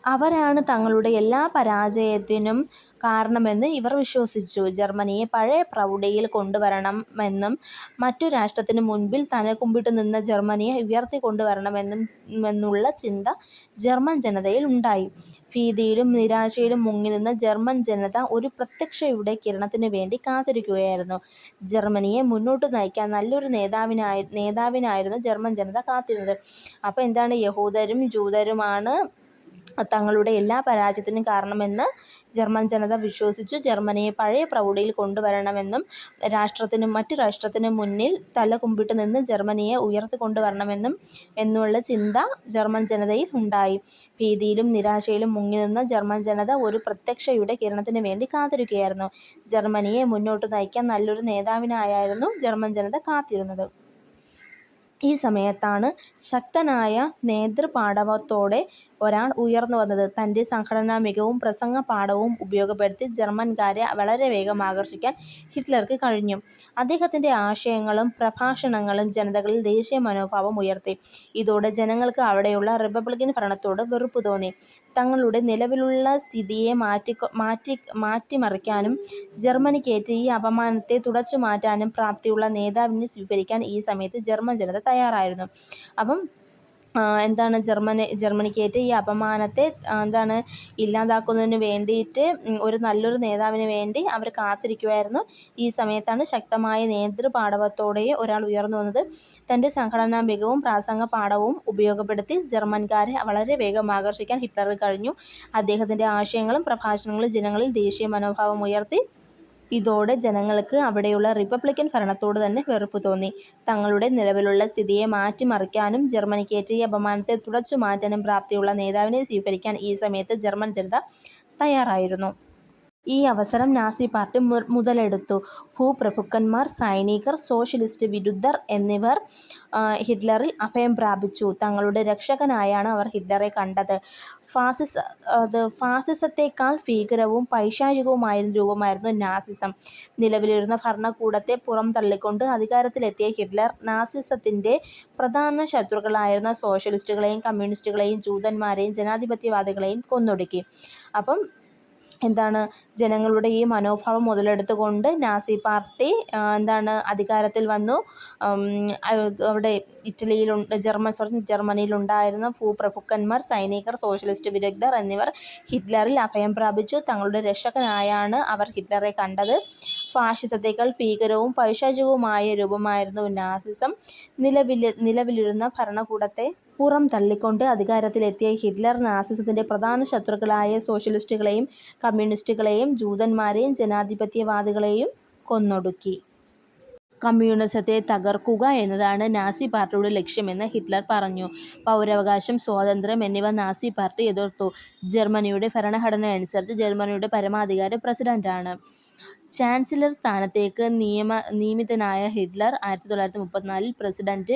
അവരാണ് തങ്ങളുടെ എല്ലാ പരാജയത്തിനും കാരണമെന്ന് ഇവർ വിശ്വസിച്ചു. ജർമ്മനിയെ പഴയ പ്രൗഢിയിൽ കൊണ്ടുവരണമെന്നും മറ്റു രാഷ്ട്രത്തിന് മുൻപിൽ തലകുമ്പിട്ട് നിന്ന ജർമ്മനിയെ ഉയർത്തിക്കൊണ്ടുവരണമെന്നുള്ള ചിന്ത ജർമ്മൻ ജനതയിൽ ഉണ്ടായി. ഭീതിയിലും നിരാശയിലും മുങ്ങിനിന്ന ജർമ്മൻ ജനത ഒരു പ്രത്യക്ഷയുടെ കിരണത്തിന് വേണ്ടി കാത്തിരിക്കുകയായിരുന്നു. ജർമ്മനിയെ മുന്നോട്ട് നയിക്കാൻ നല്ലൊരു നേതാവിനായിരുന്നു ജർമ്മൻ ജനത കാത്തിരുന്നത്. അപ്പോൾ എന്താണ്? യഹൂദരും ജൂതരുമാണ് തങ്ങളുടെ എല്ലാ പരാജയത്തിനും കാരണമെന്ന് ജർമ്മൻ ജനത വിശ്വസിച്ചു. ജർമ്മനിയെ പഴയ പ്രൗഢിയിൽ കൊണ്ടുവരണമെന്നും മറ്റു രാഷ്ട്രത്തിനും മുന്നിൽ തലകുമ്പിട്ട് നിന്ന് ജർമ്മനിയെ ഉയർത്തിക്കൊണ്ടുവരണമെന്നും എന്നുള്ള ചിന്ത ജർമ്മൻ ജനതയിൽ ഉണ്ടായി. ഭീതിയിലും നിരാശയിലും മുങ്ങിനിന്ന ജർമ്മൻ ജനത ഒരു പ്രത്യക്ഷയുടെ കിരണത്തിന് വേണ്ടി കാത്തിരിക്കുകയായിരുന്നു. ജർമ്മനിയെ മുന്നോട്ട് നയിക്കാൻ നല്ലൊരു നേതാവിനായിരുന്നു ജർമ്മൻ ജനത കാത്തിരുന്നത്. ഈ സമയത്താണ് ശക്തനായ നേതൃപാടവത്തോടെ ഒരാൾ ഉയർന്നു വന്നത്. തൻ്റെ സംഘടനാ മികവും പ്രസംഗ പാടവവും ഉപയോഗപ്പെടുത്തി ജർമ്മൻകാരെ വളരെ വേഗം ആകർഷിക്കാൻ ഹിറ്റ്ലർക്ക് കഴിഞ്ഞു. അദ്ദേഹത്തിൻ്റെ ആശയങ്ങളും പ്രഭാഷണങ്ങളും ജനതകളിൽ ദേശീയ മനോഭാവം ഉയർത്തി. ഇതോടെ ജനങ്ങൾക്ക് അവിടെയുള്ള റിപ്പബ്ലിക്കൻ ഭരണത്തോട് വെറുപ്പ് തോന്നി. തങ്ങളുടെ നിലവിലുള്ള സ്ഥിതിയെ മാറ്റിമറിക്കാനും ജർമ്മനിക്കേറ്റ ഈ അപമാനത്തെ തുടച്ചു മാറ്റാനും പ്രാപ്തിയുള്ള നേതാവിനെ സ്വീകരിക്കാൻ ഈ സമയത്ത് ജർമ്മൻ ജനത തയ്യാറായിരുന്നു. അപ്പം എന്താണ് ജർമ്മനിക്കേറ്റ ഈ അപമാനത്തെ ഇല്ലാതാക്കുന്നതിന് വേണ്ടിയിട്ട് ഒരു നല്ലൊരു നേതാവിന് വേണ്ടി അവർ കാത്തിരിക്കുമായിരുന്നു. ഈ സമയത്താണ് ശക്തമായ നേതൃപാടവത്തോടെ ഒരാൾ ഉയർന്നു വന്നത്. തൻ്റെ സംഘടനാ മികവും പ്രാസംഗ പാടവവും ഉപയോഗപ്പെടുത്തി ജർമ്മൻകാരെ വളരെ വേഗം ആകർഷിക്കാൻ ഹിറ്റ്ലർക്ക് കഴിഞ്ഞു. അദ്ദേഹത്തിൻ്റെ ആശയങ്ങളും പ്രഭാഷണങ്ങളും ജനങ്ങളിൽ ദേശീയ മനോഭാവം ഉയർത്തി. ഇതോടെ ജനങ്ങൾക്ക് അവിടെയുള്ള റിപ്പബ്ലിക്കൻ ഭരണത്തോട് തന്നെ വെറുപ്പ് തോന്നി. തങ്ങളുടെ നിലവിലുള്ള സ്ഥിതിയെ മാറ്റിമറിക്കാനും ജർമ്മനിക്കേറ്റ ഈ അപമാനത്തെ തുടച്ചു മാറ്റാനും പ്രാപ്തിയുള്ള നേതാവിനെ സ്വീകരിക്കാൻ ഈ സമയത്ത് ജർമ്മൻ ജനത തയ്യാറായിരുന്നു. ഈ അവസരം നാസി പാർട്ടി മുതലെടുത്തു. ഭൂപ്രഭുക്കന്മാർ, സൈനികർ, സോഷ്യലിസ്റ്റ് വിരുദ്ധർ എന്നിവർ ഹിറ്റ്ലറിൽ അഭയം പ്രാപിച്ചു. തങ്ങളുടെ രക്ഷകനായാണ് അവർ ഹിറ്റ്ലറെ കണ്ടത്. ഫാസിസത്തേക്കാൾ ഭീകരവും പൈശാചികവുമായ രൂപമായിരുന്നു നാസിസം. നിലവിലിരുന്ന ഭരണകൂടത്തെ പുറംതള്ളിക്കൊണ്ട് അധികാരത്തിലെത്തിയ ഹിറ്റ്ലർ നാസിസത്തിന്റെ പ്രധാന ശത്രുക്കളായിരുന്ന സോഷ്യലിസ്റ്റുകളെയും കമ്മ്യൂണിസ്റ്റുകളെയും ജൂതന്മാരെയും ജനാധിപത്യവാദികളെയും കൊന്നൊടുക്കി. അപ്പം ജനങ്ങളുടെ ഈ മനോഭാവം മുതലെടുത്തുകൊണ്ട് നാസി പാർട്ടി അധികാരത്തിൽ വന്നു. അവിടെ ജർമ്മനിയിലുണ്ടായിരുന്ന ഭൂപ്രഭുക്കന്മാർ, സൈനികർ, സോഷ്യലിസ്റ്റ് വിരുദ്ധർ എന്നിവർ ഹിറ്റ്ലറിൽ അഭയം പ്രാപിച്ചു. തങ്ങളുടെ രക്ഷകനായാണ് അവർ ഹിറ്റ്ലറെ കണ്ടത്. ഫാഷിസത്തേക്കാൾ ഭീകരവും പൈശാചികവുമായ രൂപമായിരുന്നു നാസിസം. നിലവിലിരുന്ന ഭരണകൂടത്തെ പുറംതള്ളിക്കൊണ്ട് അധികാരത്തിലെത്തിയ ഹിറ്റ്ലർ നാസിസത്തിന്റെ പ്രധാന ശത്രുക്കളായ സോഷ്യലിസ്റ്റുകളെയും കമ്മ്യൂണിസ്റ്റുകളെയും ജൂതന്മാരെയും ജനാധിപത്യവാദികളെയും കൊന്നൊടുക്കി. കമ്മ്യൂണിസത്തെ തകർക്കുക എന്നതാണ് നാസി പാർട്ടിയുടെ ലക്ഷ്യമെന്ന് ഹിറ്റ്ലർ പറഞ്ഞു. പൗരാവകാശം, സ്വാതന്ത്ര്യം എന്നിവ നാസി പാർട്ടി എതിർത്തു. ജർമ്മനിയുടെ ഭരണഘടന അനുസരിച്ച് ജർമ്മനിയുടെ പരമാധികാരി പ്രസിഡന്റാണ്. ചാൻസലർ സ്ഥാനത്തേക്ക് നിയമിതനായ ഹിറ്റ്ലർ 1934 പ്രസിഡന്റ്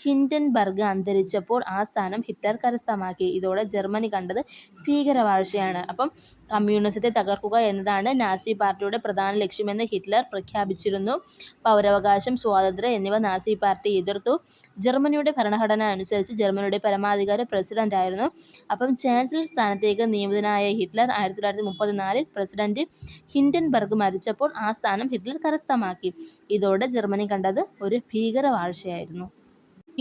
ഹിൻഡൻബർഗ് അന്തരിച്ചപ്പോൾ ആ സ്ഥാനം ഹിറ്റ്ലർ കരസ്ഥമാക്കി. ഇതോടെ ജർമ്മനി കണ്ടത് ഭീകരവാഴ്ചയാണ്. അപ്പം കമ്മ്യൂണിസത്തെ തകർക്കുക എന്നതാണ് നാസി പാർട്ടിയുടെ പ്രധാന ലക്ഷ്യമെന്ന് ഹിറ്റ്ലർ പ്രഖ്യാപിച്ചിരുന്നു. പൗരാവകാശം, സ്വാതന്ത്ര്യം എന്നിവ നാസി പാർട്ടി എതിർത്തു. ജർമ്മനിയുടെ ഭരണഘടന അനുസരിച്ച് ജർമ്മനിയുടെ പരമാധികാരി പ്രസിഡന്റായിരുന്നു. അപ്പം ചാൻസലർ സ്ഥാനത്തേക്ക് നിയമിതനായ ഹിറ്റ്ലർ 1934 പ്രസിഡന്റ് ഹിൻഡൻബർഗ് മരിച്ചപ്പോൾ ആ സ്ഥാനം ഹിറ്റ്ലർ കരസ്ഥമാക്കി. ഇതോടെ ജർമ്മനി കണ്ടത് ഒരു ഭീകരവാഴ്ചയായിരുന്നു.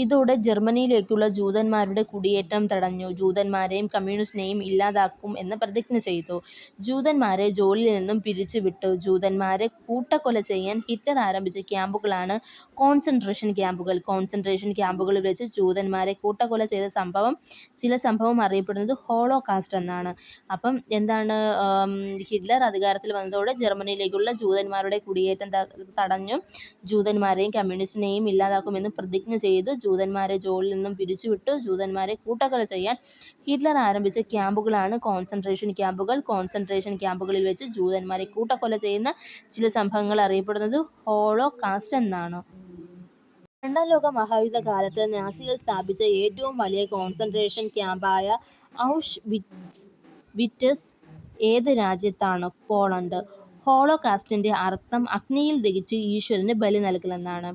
ഇതോടെ ജർമ്മനിയിലേക്കുള്ള ജൂതന്മാരുടെ കുടിയേറ്റം തടഞ്ഞു. ജൂതന്മാരെയും കമ്മ്യൂണിസ്റ്റിനെയും ഇല്ലാതാക്കും എന്ന് പ്രതിജ്ഞ ചെയ്തു. ജൂതന്മാരെ ജോലിയിൽ നിന്നും പിരിച്ചുവിട്ടു. ജൂതന്മാരെ കൂട്ടക്കൊല ചെയ്യാൻ ഹിറ്റ്ലർ ആരംഭിച്ച ക്യാമ്പുകളാണ് കോൺസെൻട്രേഷൻ ക്യാമ്പുകൾ. കോൺസെൻട്രേഷൻ ക്യാമ്പുകളിൽ വെച്ച് ജൂതന്മാരെ കൂട്ടക്കൊല ചെയ്ത ചില സംഭവം അറിയപ്പെടുന്നത് ഹോളോകാസ്റ്റ് എന്നാണ്. അപ്പം ഹിറ്റ്ലർ അധികാരത്തിൽ വന്നതോടെ ജർമ്മനിയിലേക്കുള്ള ജൂതന്മാരുടെ കുടിയേറ്റം തടഞ്ഞു. ജൂതന്മാരെയും കമ്മ്യൂണിസ്റ്റിനെയും ഇല്ലാതാക്കുമെന്ന് പ്രതിജ്ഞ ചെയ്തു. ജൂതന്മാരെ ജോലിയിൽ നിന്നും പിരിച്ചുവിട്ടു. ജൂതന്മാരെ കൂട്ടക്കൊല ചെയ്യാൻ ഹിറ്റ്ലർ ആരംഭിച്ച ക്യാമ്പുകളാണ് കോൺസെൻട്രേഷൻ ക്യാമ്പുകൾ. കോൺസെൻട്രേഷൻ ക്യാമ്പുകളിൽ വെച്ച് ജൂതന്മാരെ കൂട്ടക്കൊല ചെയ്യുന്ന ചില സംഭവങ്ങൾ അറിയപ്പെടുന്നത് ഹോളോകാസ്റ്റ് എന്നാണ്. രണ്ടാം ലോക മഹായുദ്ധ കാലത്ത് നാസികൾ സ്ഥാപിച്ച ഏറ്റവും വലിയ കോൺസെൻട്രേഷൻ ക്യാമ്പായ ഔഷ്വിറ്റ്സ് ഏത് രാജ്യത്താണ്? പോളണ്ട്. ഹോളോകാസ്റ്റിന്റെ അർത്ഥം അഗ്നിയിൽ ദഹിച്ച് ഈശ്വരന് ബലി നൽകലെന്നാണ്.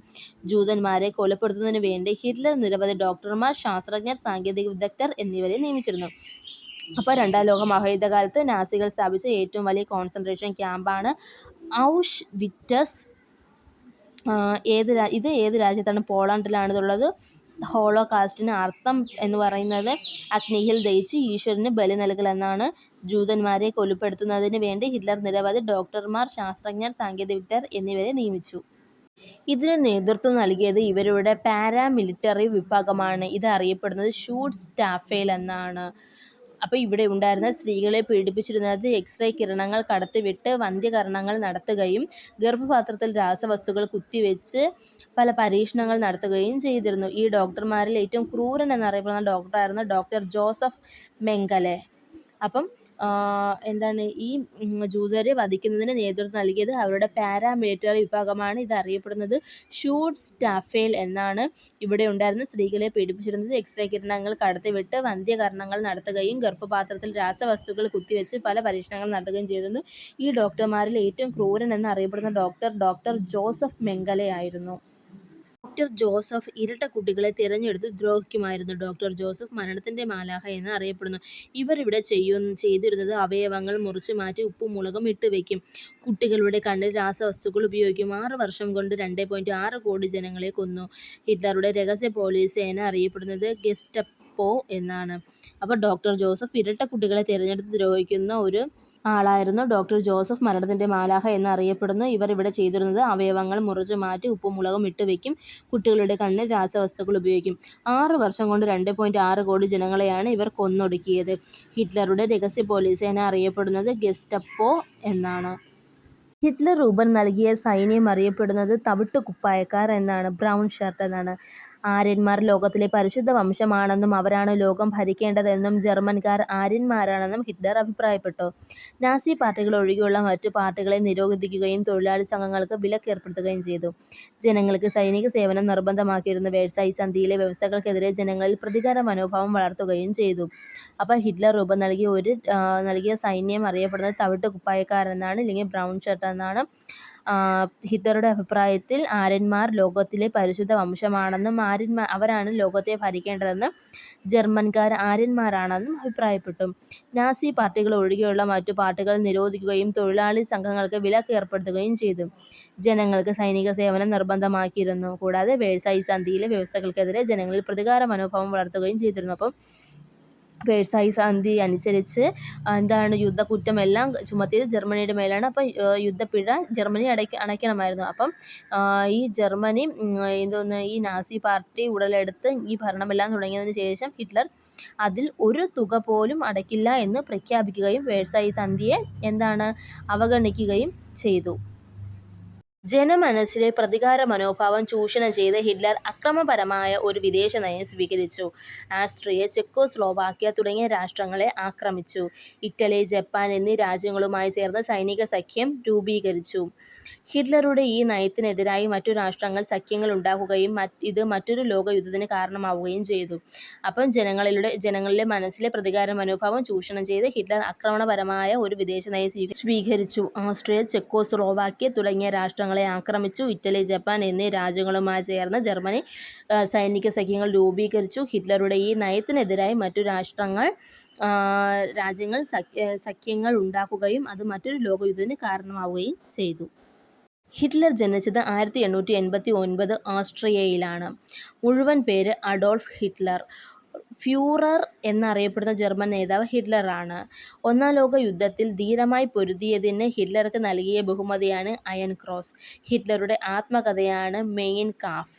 ജൂതന്മാരെ കൊലപ്പെടുത്തുന്നതിന് വേണ്ടി ഹിറ്റ്ലർ നിരവധി ഡോക്ടർമാർ, ശാസ്ത്രജ്ഞർ, സാങ്കേതിക വിദഗ്ധർ എന്നിവരെ നിയമിച്ചിരുന്നു. അപ്പോൾ രണ്ടാം ലോക മഹായുദ്ധകാലത്ത് നാസികൾ സ്ഥാപിച്ച ഏറ്റവും വലിയ കോൺസെൻട്രേഷൻ ക്യാമ്പാണ് ഔഷ്വിറ്റ്സ്. ഇത് ഏത് രാജ്യത്താണ്? പോളണ്ടിലാണ് ഇതുള്ളത്. ഹോളോകാസ്റ്റിന് അർത്ഥം എന്ന് പറയുന്നത് അഗ്നിയിൽ ദഹിച്ച് ഈശ്വരന് ബലി നൽകൽ എന്നാണ്. ജൂതന്മാരെ കൊലപ്പെടുത്തുന്നതിന് വേണ്ടി ഹിറ്റ്ലർ നിരവധി ഡോക്ടർമാർ, ശാസ്ത്രജ്ഞർ, സാങ്കേതിക വിദഗ്ധർ എന്നിവരെ നിയമിച്ചു. ഇതിന് നേതൃത്വം നൽകിയത് ഇവരുടെ പാരാമിലിറ്ററി വിഭാഗമാണ്. ഇത് അറിയപ്പെടുന്നത് ഷൂട്ട്സ്റ്റാഫേൽ എന്നാണ്. അപ്പോൾ ഇവിടെ ഉണ്ടായിരുന്ന സ്ത്രീകളെ പീഡിപ്പിച്ചിരുന്നത് എക്സ്റേ കിരണങ്ങൾ കടത്തിവിട്ട് വന്ധ്യകരണങ്ങൾ നടത്തുകയും ഗർഭപാത്രത്തിൽ രാസവസ്തുക്കൾ കുത്തിവെച്ച് പല പരീക്ഷണങ്ങൾ നടത്തുകയും ചെയ്തിരുന്നു. ഈ ഡോക്ടർമാരിൽ ഏറ്റവും ക്രൂരൻ എന്നറിയപ്പെടുന്ന ഡോക്ടറായിരുന്നു ഡോക്ടർ ജോസഫ് മെങ്കലെ. അപ്പം ഈ ജൂതരെ വധിക്കുന്നതിന് നേതൃത്വം നൽകിയത് അവരുടെ പാരാമിലിറ്ററി വിഭാഗമാണ്. ഇത് അറിയപ്പെടുന്നത് ഷൂട്ട്സ്റ്റാഫേൽ എന്നാണ്. ഇവിടെ ഉണ്ടായിരുന്ന സ്ത്രീകളെ പീഡിപ്പിച്ചിരുന്നത് എക്സ്റേ കിരണങ്ങൾ കടത്തിവിട്ട് വന്ധ്യകരണങ്ങൾ നടത്തുകയും ഗർഭപാത്രത്തിൽ രാസവസ്തുക്കൾ കുത്തിവെച്ച് പല പരീക്ഷണങ്ങൾ നടത്തുകയും ചെയ്തിരുന്നു. ഈ ഡോക്ടർമാരിൽ ഏറ്റവും ക്രൂരൻ എന്നറിയപ്പെടുന്ന ഡോക്ടർ ജോസഫ് മെങ്കലെ ആയിരുന്നു. ഡോക്ടർ ജോസഫ് ഇരട്ട കുട്ടികളെ തിരഞ്ഞെടുത്ത് ദ്രോഹിക്കുമായിരുന്നു. ഡോക്ടർ ജോസഫ് മരണത്തിന്റെ മാലാഖ എന്ന് അറിയപ്പെടുന്നു. ഇവർ ഇവിടെ ചെയ്തിരുന്നത് അവയവങ്ങൾ മുറിച്ചു മാറ്റി ഉപ്പും മുളകും ഇട്ടുവെക്കും. കുട്ടികളുടെ കണ്ണിൽ രാസവസ്തുക്കൾ ഉപയോഗിക്കും. 6 വർഷം കൊണ്ട് 2.6 കോടി ജനങ്ങളെ കൊന്നു. ഹിറ്റ്ലറുടെ രഹസ്യ പോലീസ് സേന അറിയപ്പെടുന്നത് ഗെസ്റ്റപ്പോ എന്നാണ്. അപ്പോൾ ഡോക്ടർ ജോസഫ് ഇരട്ട കുട്ടികളെ തിരഞ്ഞെടുത്ത് ദ്രോഹിക്കുന്ന ഒരു ആളായിരുന്നു. ഡോക്ടർ ജോസഫ് മരണത്തിന്റെ മാലാഖ എന്നറിയപ്പെടുന്നു. ഇവർ ഇവിടെ ചെയ്തിരുന്നത് അവയവങ്ങൾ മുറിച്ചു മാറ്റി ഉപ്പും മുളകും ഇട്ടുവെക്കും. കുട്ടികളുടെ കണ്ണിൽ രാസവസ്തുക്കൾ ഉപയോഗിക്കും. 6 വർഷം കൊണ്ട് 2.6 കോടി ജനങ്ങളെയാണ് ഇവർ കൊന്നൊടുക്കിയത്. ഹിറ്റ്ലറുടെ രഹസ്യ പോലീസ് സേന അറിയപ്പെടുന്നത് ഗെസ്റ്റപ്പോ എന്നാണ്. ഹിറ്റ്ലർ രൂപം നൽകിയ സൈന്യം അറിയപ്പെടുന്നത് തവിട്ടുകുപ്പായക്കാർ എന്നാണ്, ബ്രൗൺ ഷർട്ട് എന്നാണ്. ആര്യന്മാർ ലോകത്തിലെ പരിശുദ്ധ വംശമാണെന്നും അവരാണ് ലോകം ഭരിക്കേണ്ടതെന്നും ജർമ്മൻകാർ ആര്യന്മാരാണെന്നും ഹിറ്റ്ലർ അഭിപ്രായപ്പെട്ടു. നാസി പാർട്ടികൾ ഒഴികെയുള്ള മറ്റു പാർട്ടികളെ നിരോധിക്കുകയും തൊഴിലാളി സംഘങ്ങൾക്ക് വിലക്കേർപ്പെടുത്തുകയും ചെയ്തു. ജനങ്ങൾക്ക് സൈനിക സേവനം നിർബന്ധമാക്കിയിരുന്ന വേഴ്സായി സന്ധിയിലെ വ്യവസ്ഥകൾക്കെതിരെ ജനങ്ങളിൽ പ്രതികാര മനോഭാവം വളർത്തുകയും ചെയ്തു. അപ്പോൾ ഹിറ്റ്ലർ രൂപം നൽകിയ സൈന്യം അറിയപ്പെടുന്നത് തവിട്ട് കുപ്പായക്കാരെന്നാണ്, അല്ലെങ്കിൽ ബ്രൗൺ ഷർട്ട് എന്നാണ്. ഹിറ്റ്ലറുടെ അഭിപ്രായത്തിൽ ആര്യന്മാർ ലോകത്തിലെ പരിശുദ്ധ വംശമാണെന്നും അവരാണ് ലോകത്തെ ഭരിക്കേണ്ടതെന്നും ജർമ്മൻകാർ ആര്യന്മാരാണെന്നും അഭിപ്രായപ്പെട്ടു. നാസി പാർട്ടികൾ ഒഴികെയുള്ള മറ്റു പാർട്ടികൾ നിരോധിക്കുകയും തൊഴിലാളി സംഘങ്ങൾക്ക് വിലക്ക് ഏർപ്പെടുത്തുകയും ചെയ്തു. ജനങ്ങൾക്ക് സൈനിക സേവനം നിർബന്ധമാക്കിയിരുന്നു. കൂടാതെ വേഴ്സായി സന്ധിയിലെ വ്യവസ്ഥകൾക്കെതിരെ ജനങ്ങളിൽ പ്രതികാര മനോഭാവം വളർത്തുകയും ചെയ്തിരുന്നു. അപ്പം വേഴ്സായി സന്ധി അനുസരിച്ച് യുദ്ധക്കുറ്റമെല്ലാം ചുമത്തിയത് ജർമ്മനിയുടെ മേലാണ്. അപ്പം യുദ്ധപ്പിഴ ജർമ്മനി അടയ്ക്കണമായിരുന്നു. അപ്പം ഈ ജർമ്മനി ഈ നാസി പാർട്ടി ഉടലെടുത്ത് ഈ ഭരണമെല്ലാം തുടങ്ങിയതിന് ശേഷം ഹിറ്റ്ലർ അതിൽ ഒരു തുക പോലും അടയ്ക്കില്ല എന്ന് പ്രഖ്യാപിക്കുകയും വേഴ്സായി സന്ധിയെ അവഗണിക്കുകയും ചെയ്തു. ജനമനസ്സിലെ പ്രതികാര മനോഭാവം ചൂഷണം ചെയ്ത് ഹിറ്റ്ലർ അക്രമപരമായ ഒരു വിദേശ നയം സ്വീകരിച്ചു. ആസ്ട്രിയ, ചെക്കോസ്ലോവാക്യ തുടങ്ങിയ രാഷ്ട്രങ്ങളെ ആക്രമിച്ചു. ഇറ്റലി, ജപ്പാൻ എന്നീ രാജ്യങ്ങളുമായി ചേർന്ന് സൈനിക സഖ്യം രൂപീകരിച്ചു. ഹിറ്റ്ലറുടെ ഈ നയത്തിനെതിരായി മറ്റു രാഷ്ട്രങ്ങൾ സഖ്യങ്ങൾ ഉണ്ടാക്കുകയും ഇത് മറ്റൊരു ലോകയുദ്ധത്തിന് കാരണമാവുകയും ചെയ്തു. അപ്പം ജനങ്ങളിലെ മനസ്സിലെ പ്രതികാര മനോഭാവം ചൂഷണം ചെയ്ത് ഹിറ്റ്ലർ ആക്രമണപരമായ ഒരു വിദേശ നയം സ്വീകരിച്ചു. ആസ്ട്രിയ, ചെക്കോസ്ലോവാക്യ തുടങ്ങിയ രാഷ്ട്രങ്ങളെ ആക്രമിച്ചു. ഇറ്റലി, ജപ്പാൻ എന്നീ രാജ്യങ്ങളുമായി ചേർന്ന് ജർമ്മനി സൈനിക സഖ്യങ്ങൾ രൂപീകരിച്ചു. ഹിറ്റ്ലറുടെ ഈ നയത്തിനെതിരായി മറ്റു രാജ്യങ്ങൾ സഖ്യങ്ങൾ ഉണ്ടാക്കുകയും അത് മറ്റൊരു ലോകയുദ്ധത്തിന് കാരണമാവുകയും ചെയ്തു. ഹിറ്റ്ലർ ജനിച്ചത് 1889 ഓസ്ട്രിയയിലാണ്. മുഴുവൻ പേര് അഡോൾഫ് ഹിറ്റ്ലർ. ഫ്യൂറർ എന്നറിയപ്പെടുന്ന ജർമ്മൻ നേതാവ് ഹിറ്റ്ലറാണ്. ഒന്നാം ലോക യുദ്ധത്തിൽ ധീരമായി പൊരുതിയതിന് ഹിറ്റ്ലർക്ക് നൽകിയ ബഹുമതിയാണ് അയൺ ക്രോസ്. ഹിറ്റ്ലറുടെ ആത്മകഥയാണ് മെയിൻ കാംഫ്.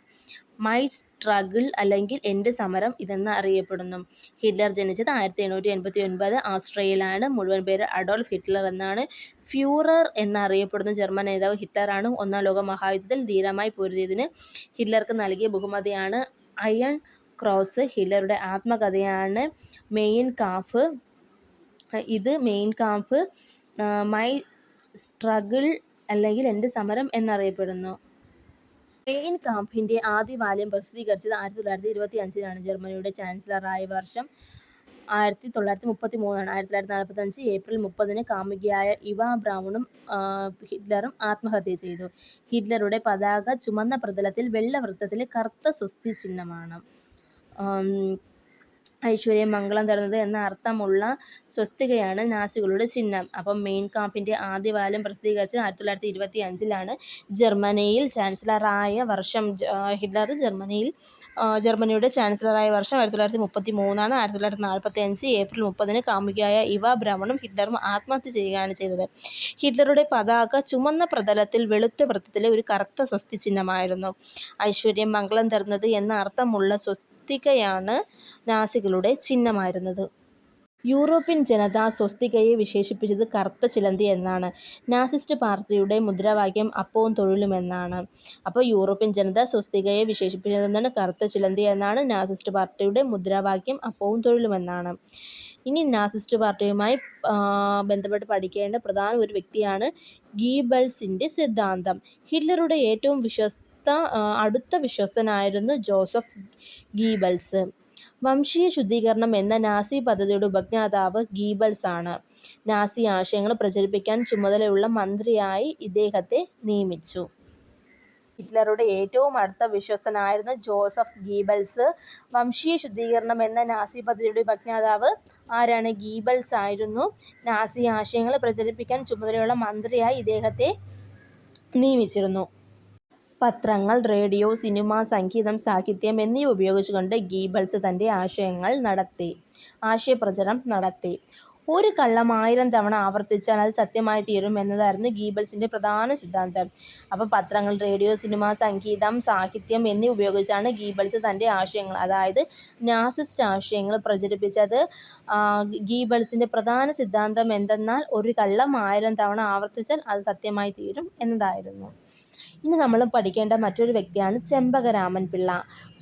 മൈ സ്ട്രഗിൾ അല്ലെങ്കിൽ എൻ്റെ സമരം ഇതെന്ന് അറിയപ്പെടുന്നു. ഹിറ്റ്ലർ ജനിച്ചത് 1889 ഓസ്ട്രിയയിലാണ്. മുഴുവൻ പേര് അഡോൾഫ് ഹിറ്റ്ലർ എന്നാണ്. ഫ്യൂറർ എന്നറിയപ്പെടുന്ന ജർമ്മൻ നേതാവ് ഹിറ്റ്ലറാണ്. ഒന്നാം ലോക മഹായുദ്ധത്തിൽ ധീരമായി പൊരുതിയതിന് ഹിറ്റ്ലർക്ക് നൽകിയ ബഹുമതിയാണ് അയൺ ക്രോസ്. ഹിറ്റ്ലറുടെ ആത്മകഥയാണ് Mein Kampf. Mein Kampf my struggle അല്ലെങ്കിൽ എൻ്റെ സമരം എന്നറിയപ്പെടുന്നു. മെയിൻ കാംഫിൻ്റെ ആദ്യ വാല്യം പ്രസിദ്ധീകരിച്ചത് 1925 ജർമ്മനിയുടെ ചാൻസലറായ വർഷം 1933. 1945 ഏപ്രിൽ 30 കാമുകിയായ ഇവ ബ്രൗണും ഹിറ്റ്ലറും ആത്മഹത്യ ചെയ്തു. ഹിറ്റ്ലറുടെ പതാക ചുമന്ന പ്രതലത്തിൽ വെള്ള വൃത്തത്തിലെ കറുത്ത സ്വസ്തി ചിഹ്നമാണ്. ഐശ്വര്യം, മംഗളം തരുന്നത് എന്ന അർത്ഥമുള്ള സ്വസ്തികയാണ് നാസികളുടെ ചിഹ്നം. അപ്പം മെയിൻ കാംഫിൻ്റെ ആദ്യ വാല്യം പ്രസിദ്ധീകരിച്ചത് 1925 ജർമ്മനിയിൽ ചാൻസലറായ വർഷം ജർമ്മനിയുടെ ചാൻസലറായ വർഷം 1933. 1945 ഏപ്രിൽ 30 കാമുകിയായ ഇവ ബ്രൗണും ഹിറ്റ്ലറും ആത്മഹത്യ ചെയ്യുകയാണ് ചെയ്തത്. ഹിറ്റ്ലറുടെ പതാക ചുമന്ന പ്രതലത്തിൽ വെളുത്ത വൃത്തത്തിലെ ഒരു കറുത്ത സ്വസ്തി ചിഹ്നമായിരുന്നു. ഐശ്വര്യം, മംഗളം തരുന്നത് എന്ന അർത്ഥമുള്ള സ്വസ്തികയാണ് നാസികളുടെ ചിഹ്നമായിരുന്നത്. യൂറോപ്യൻ ജനത സ്വസ്തികയെ വിശേഷിപ്പിച്ചത് കറുത്ത ചിലന്തി എന്നാണ്. നാസിസ്റ്റ് പാർട്ടിയുടെ മുദ്രാവാക്യം അപ്പവും തൊഴിലും എന്നാണ്. അപ്പോൾ യൂറോപ്യൻ ജനത സ്വസ്തികയെ വിശേഷിപ്പിച്ചത് കറുത്ത ചിലന്തി എന്നാണ്. നാസിസ്റ്റ് പാർട്ടിയുടെ മുദ്രാവാക്യം അപ്പവും തൊഴിലും എന്നാണ്. ഇനി നാസിസ്റ്റ് പാർട്ടിയുമായി ബന്ധപ്പെട്ട് പഠിക്കേണ്ട പ്രധാന ഒരു വ്യക്തിയാണ് ഗീബൽസിൻ്റെ സിദ്ധാന്തം. ഹിറ്റ്ലറുടെ ഏറ്റവും അടുത്ത വിശ്വസ്തനായിരുന്നു ജോസഫ് ഗീബൽസ്. വംശീയ ശുദ്ധീകരണം എന്ന നാസി പദ്ധതിയുടെ ഉപജ്ഞാതാവ് ഗീബൽസ് ആണ്. നാസി ആശയങ്ങൾ പ്രചരിപ്പിക്കാൻ ചുമതലയുള്ള മന്ത്രിയായി ഇദ്ദേഹത്തെ നിയമിച്ചു. ഹിറ്റ്ലറുടെ ഏറ്റവും അടുത്ത വിശ്വസ്തനായിരുന്ന ജോസഫ് ഗീബൽസ്. വംശീയ ശുദ്ധീകരണം എന്ന നാസി പദ്ധതിയുടെ ഉപജ്ഞാതാവ് ആരാണ്? ഗീബൽസ് ആയിരുന്നു. നാസി ആശയങ്ങൾ പ്രചരിപ്പിക്കാൻ ചുമതലയുള്ള മന്ത്രിയായി ഇദ്ദേഹത്തെ നിയമിച്ചിരുന്നു. പത്രങ്ങൾ, റേഡിയോ, സിനിമ, സംഗീതം, സാഹിത്യം എന്നിവ ഉപയോഗിച്ചുകൊണ്ട് ഗീബൽസ് തൻ്റെ ആശയപ്രചരണം നടത്തി. ഒരു കള്ളം 1000 തവണ ആവർത്തിച്ചാൽ അത് സത്യമായി തീരും എന്നതായിരുന്നു ഗീബൽസിൻ്റെ പ്രധാന സിദ്ധാന്തം. അപ്പോൾ പത്രങ്ങൾ, റേഡിയോ, സിനിമ, സംഗീതം, സാഹിത്യം എന്നിവ ഉപയോഗിച്ചാണ് ഗീബൽസ് തൻ്റെ ആശയങ്ങൾ, അതായത് നാസിസ്റ്റ് ആശയങ്ങൾ പ്രചരിപ്പിച്ചത്. ഗീബൽസിൻ്റെ പ്രധാന സിദ്ധാന്തം എന്തെന്നാൽ ഒരു കള്ളം 1000 തവണ ആവർത്തിച്ചാൽ അത് സത്യമായി തീരും എന്നതായിരുന്നു. ഇനി നമ്മൾ പഠിക്കേണ്ട മറ്റൊരു വ്യക്തിയാണ് ചെമ്പകരാമൻ പിള്ള.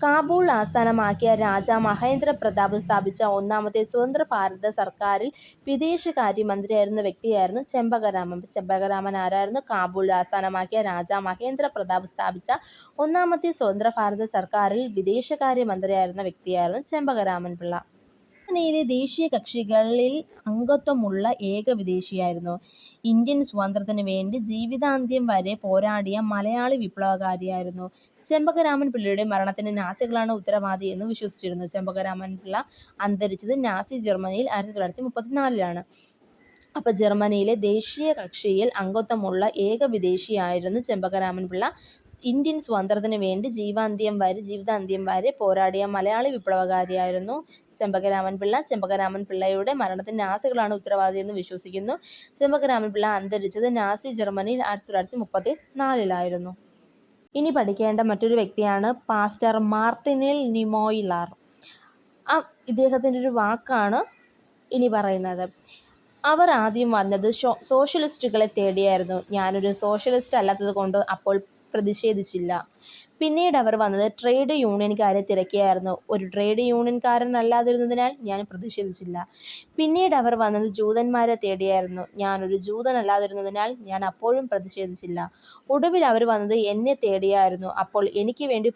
കാബൂൾ ആസ്ഥാനമാക്കിയ രാജാ മഹേന്ദ്ര പ്രതാപ് സ്ഥാപിച്ച ഒന്നാമത്തെ സ്വതന്ത്ര ഭാരത സർക്കാരിൽ വിദേശകാര്യമന്ത്രിയായിരുന്ന വ്യക്തിയായിരുന്നു ചെമ്പകരാമൻ. ചെമ്പകരാമൻ ആരായിരുന്നു? കാബൂൾ ആസ്ഥാനമാക്കിയ രാജാ മഹേന്ദ്ര പ്രതാപ് സ്ഥാപിച്ച ഒന്നാമത്തെ സ്വതന്ത്ര ഭാരത സർക്കാരിൽ വിദേശകാര്യമന്ത്രിയായിരുന്ന വ്യക്തിയായിരുന്നു ചെമ്പകരാമൻ പിള്ള. ജർമ്മനിയിലെ ദേശീയ കക്ഷികളിൽ അംഗത്വമുള്ള ഏക വിദേശിയായിരുന്നു. ഇന്ത്യൻ സ്വാതന്ത്ര്യത്തിനു വേണ്ടി ജീവിതാന്ത്യം വരെ പോരാടിയ മലയാളി വിപ്ലവകാരിയായിരുന്നു. ചെമ്പകരാമൻ പിള്ളയുടെ മരണത്തിന് നാസികളാണ് ഉത്തരവാദി എന്ന് വിശ്വസിച്ചിരുന്നു. ചെമ്പകരാമൻ പിള്ള അന്തരിച്ചത് നാസി ജർമ്മനിയിൽ 1934-ലാണ്. അപ്പോൾ ജർമ്മനിയിലെ ദേശീയ കക്ഷിയിൽ അംഗത്വമുള്ള ഏക വിദേശിയായിരുന്നു ചെമ്പകരാമൻ പിള്ള. ഇന്ത്യൻ സ്വാതന്ത്ര്യത്തിനു വേണ്ടി ജീവിതാന്ത്യം വരെ പോരാടിയ മലയാളി വിപ്ലവകാരിയായിരുന്നു ചെമ്പകരാമൻ പിള്ള. ചെമ്പകരാമൻ പിള്ളയുടെ മരണത്തിന് നാസികളാണ് ഉത്തരവാദി എന്ന് വിശ്വസിക്കുന്നു. ചെമ്പകരാമൻ പിള്ള അന്തരിച്ചത് നാസി ജർമ്മനിയിൽ 1934-ലായിരുന്നു. ഇനി പഠിക്കേണ്ട മറ്റൊരു വ്യക്തിയാണ് പാസ്റ്റർ മാർട്ടിനിൽ നിമോയിലാർ. ഇദ്ദേഹത്തിൻ്റെ ഒരു വാക്കാണ് ഇനി പറയുന്നത്. അവർ ആദ്യം വന്നത് സോഷ്യലിസ്റ്റുകളെ തേടിയായിരുന്നു. ഞാനൊരു സോഷ്യലിസ്റ്റ് അല്ലാത്തത് കൊണ്ട് അപ്പോൾ പ്രതിഷേധിച്ചില്ല. പിന്നീട് അവർ വന്നത് ട്രേഡ് യൂണിയൻകാരെ തിരക്കിയായിരുന്നു. ഒരു ട്രേഡ് യൂണിയൻകാരനല്ലാതിരുന്നതിനാൽ ഞാൻ പ്രതിഷേധിച്ചില്ല. പിന്നീട് അവർ വന്നത് ജൂതന്മാരെ തേടിയായിരുന്നു. ഞാനൊരു ജൂതനല്ലാതിരുന്നതിനാൽ ഞാൻ അപ്പോഴും പ്രതിഷേധിച്ചില്ല. ഒടുവിൽ അവർ വന്നത് എന്നെ തേടിയായിരുന്നു. അപ്പോൾ എനിക്ക് വേണ്ടി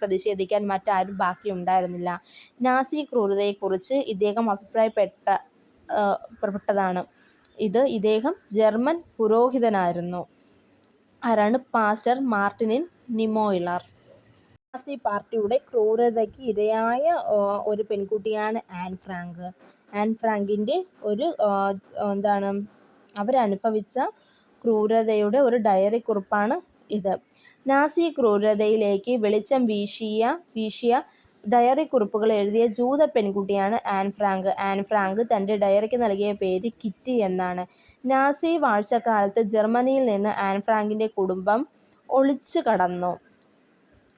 പ്രതിഷേധിക്കാൻ മറ്റാരും ബാക്കിയുണ്ടായിരുന്നില്ല. നാസി ക്രൂരതയെക്കുറിച്ച് ഇദ്ദേഹം അഭിപ്രായപ്പെട്ടതാണ്. ഇദ്ദേഹം ജർമ്മൻ പുരോഹിതനായിരുന്നു. ആരാണ്? പാസ്റ്റർ മാർട്ടിനിൻ നിമോയിലാർ. നാസി പാർട്ടിയുടെ ക്രൂരതയ്ക്ക് ഇരയായ ഒരു പെൺകുട്ടിയാണ് ആൻ ഫ്രാങ്ക്. ആൻ ഫ്രാങ്കിൻ്റെ ഒരു അവരനുഭവിച്ച ക്രൂരതയുടെ ഒരു ഡയറി കുറിപ്പാണ് ഇത്. നാസി ക്രൂരതയിലേക്ക് വെളിച്ചം വീശിയ ഡയറി കുറിപ്പുകൾ എഴുതിയ ജൂത പെൺകുട്ടിയാണ് ആൻ ഫ്രാങ്ക്. ആൻ ഫ്രാങ്ക് തൻ്റെ ഡയറിക്ക് നൽകിയ പേര് കിറ്റി എന്നാണ്. നാസി വാഴ്ചക്കാലത്ത് ജർമ്മനിയിൽ നിന്ന് ആൻ ഫ്രാങ്കിൻ്റെ കുടുംബം ഒളിച്ചു കടന്നു.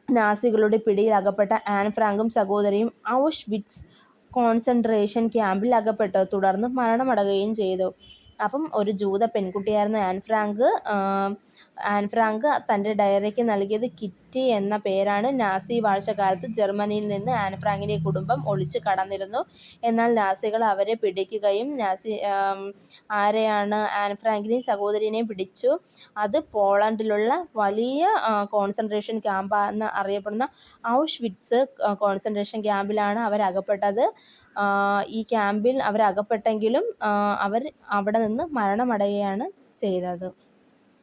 നാസികളുടെ പിടിയിൽ അകപ്പെട്ട ആൻ ഫ്രാങ്കും സഹോദരിയും ഔഷ്വിറ്റ്സ് കോൺസെൻട്രേഷൻ ക്യാമ്പിൽ അകപ്പെട്ടു. തുടർന്ന് മരണമടയുകയും ചെയ്തു. അപ്പം ഒരു ജൂത പെൺകുട്ടിയായിരുന്ന ആൻ ഫ്രാങ്ക് തൻ്റെ ഡയറിക്ക് നൽകിയത് കിറ്റി എന്ന പേരാണ്. നാസി വാഴ്ചക്കാലത്ത് ജർമ്മനിയിൽ നിന്ന് ആൻ ഫ്രാങ്കിൻ്റെ കുടുംബം ഒളിച്ചു കടന്നിരുന്നു. എന്നാൽ നാസികൾ അവരെ പിടിക്കുകയും ആൻ ഫ്രാങ്കിനെയും സഹോദരിയെയും പിടിച്ചു. അത് പോളണ്ടിലുള്ള വലിയ കോൺസെൻട്രേഷൻ ക്യാമ്പെന്ന് അറിയപ്പെടുന്ന ഔഷ്വിറ്റ്സ് കോൺസെൻട്രേഷൻ ക്യാമ്പിലാണ് അവരകപ്പെട്ടത്. ഈ ക്യാമ്പിൽ അവരകപ്പെട്ടെങ്കിലും അവർ അവിടെ നിന്ന് മരണമടയുകയാണ് ചെയ്തത്.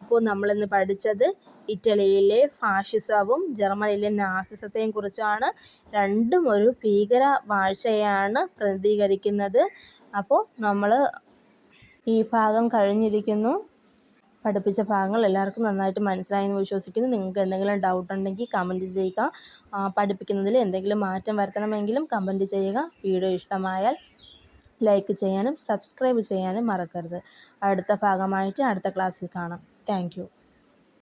അപ്പോൾ നമ്മളിന്ന് പഠിച്ചത് ഇറ്റലിയിലെ ഫാഷിസവും ജർമ്മനിയിലെ നാസിസത്തെയും കുറിച്ചാണ്. രണ്ടും ഒരു ഭീകര വാഴ്ചയാണ് പ്രതിനിധീകരിക്കുന്നത്. അപ്പോൾ നമ്മൾ ഈ ഭാഗം കഴിഞ്ഞിരിക്കുന്നു. പഠിപ്പിച്ച ഭാഗങ്ങൾ എല്ലാവർക്കും നന്നായിട്ട് മനസ്സിലായെന്ന് വിശ്വസിക്കുന്നു. നിങ്ങൾക്ക് എന്തെങ്കിലും ഡൗട്ട് ഉണ്ടെങ്കിൽ കമൻറ്റ് ചെയ്യുക. പഠിപ്പിക്കുന്നതിൽ എന്തെങ്കിലും മാറ്റം വരുത്തണമെങ്കിലും കമൻറ്റ് ചെയ്യുക. വീഡിയോ ഇഷ്ടമായാൽ ലൈക്ക് ചെയ്യാനും സബ്സ്ക്രൈബ് ചെയ്യാനും മറക്കരുത്. അടുത്ത ഭാഗമായിട്ട് അടുത്ത ക്ലാസ്സിൽ കാണാം. Thank you.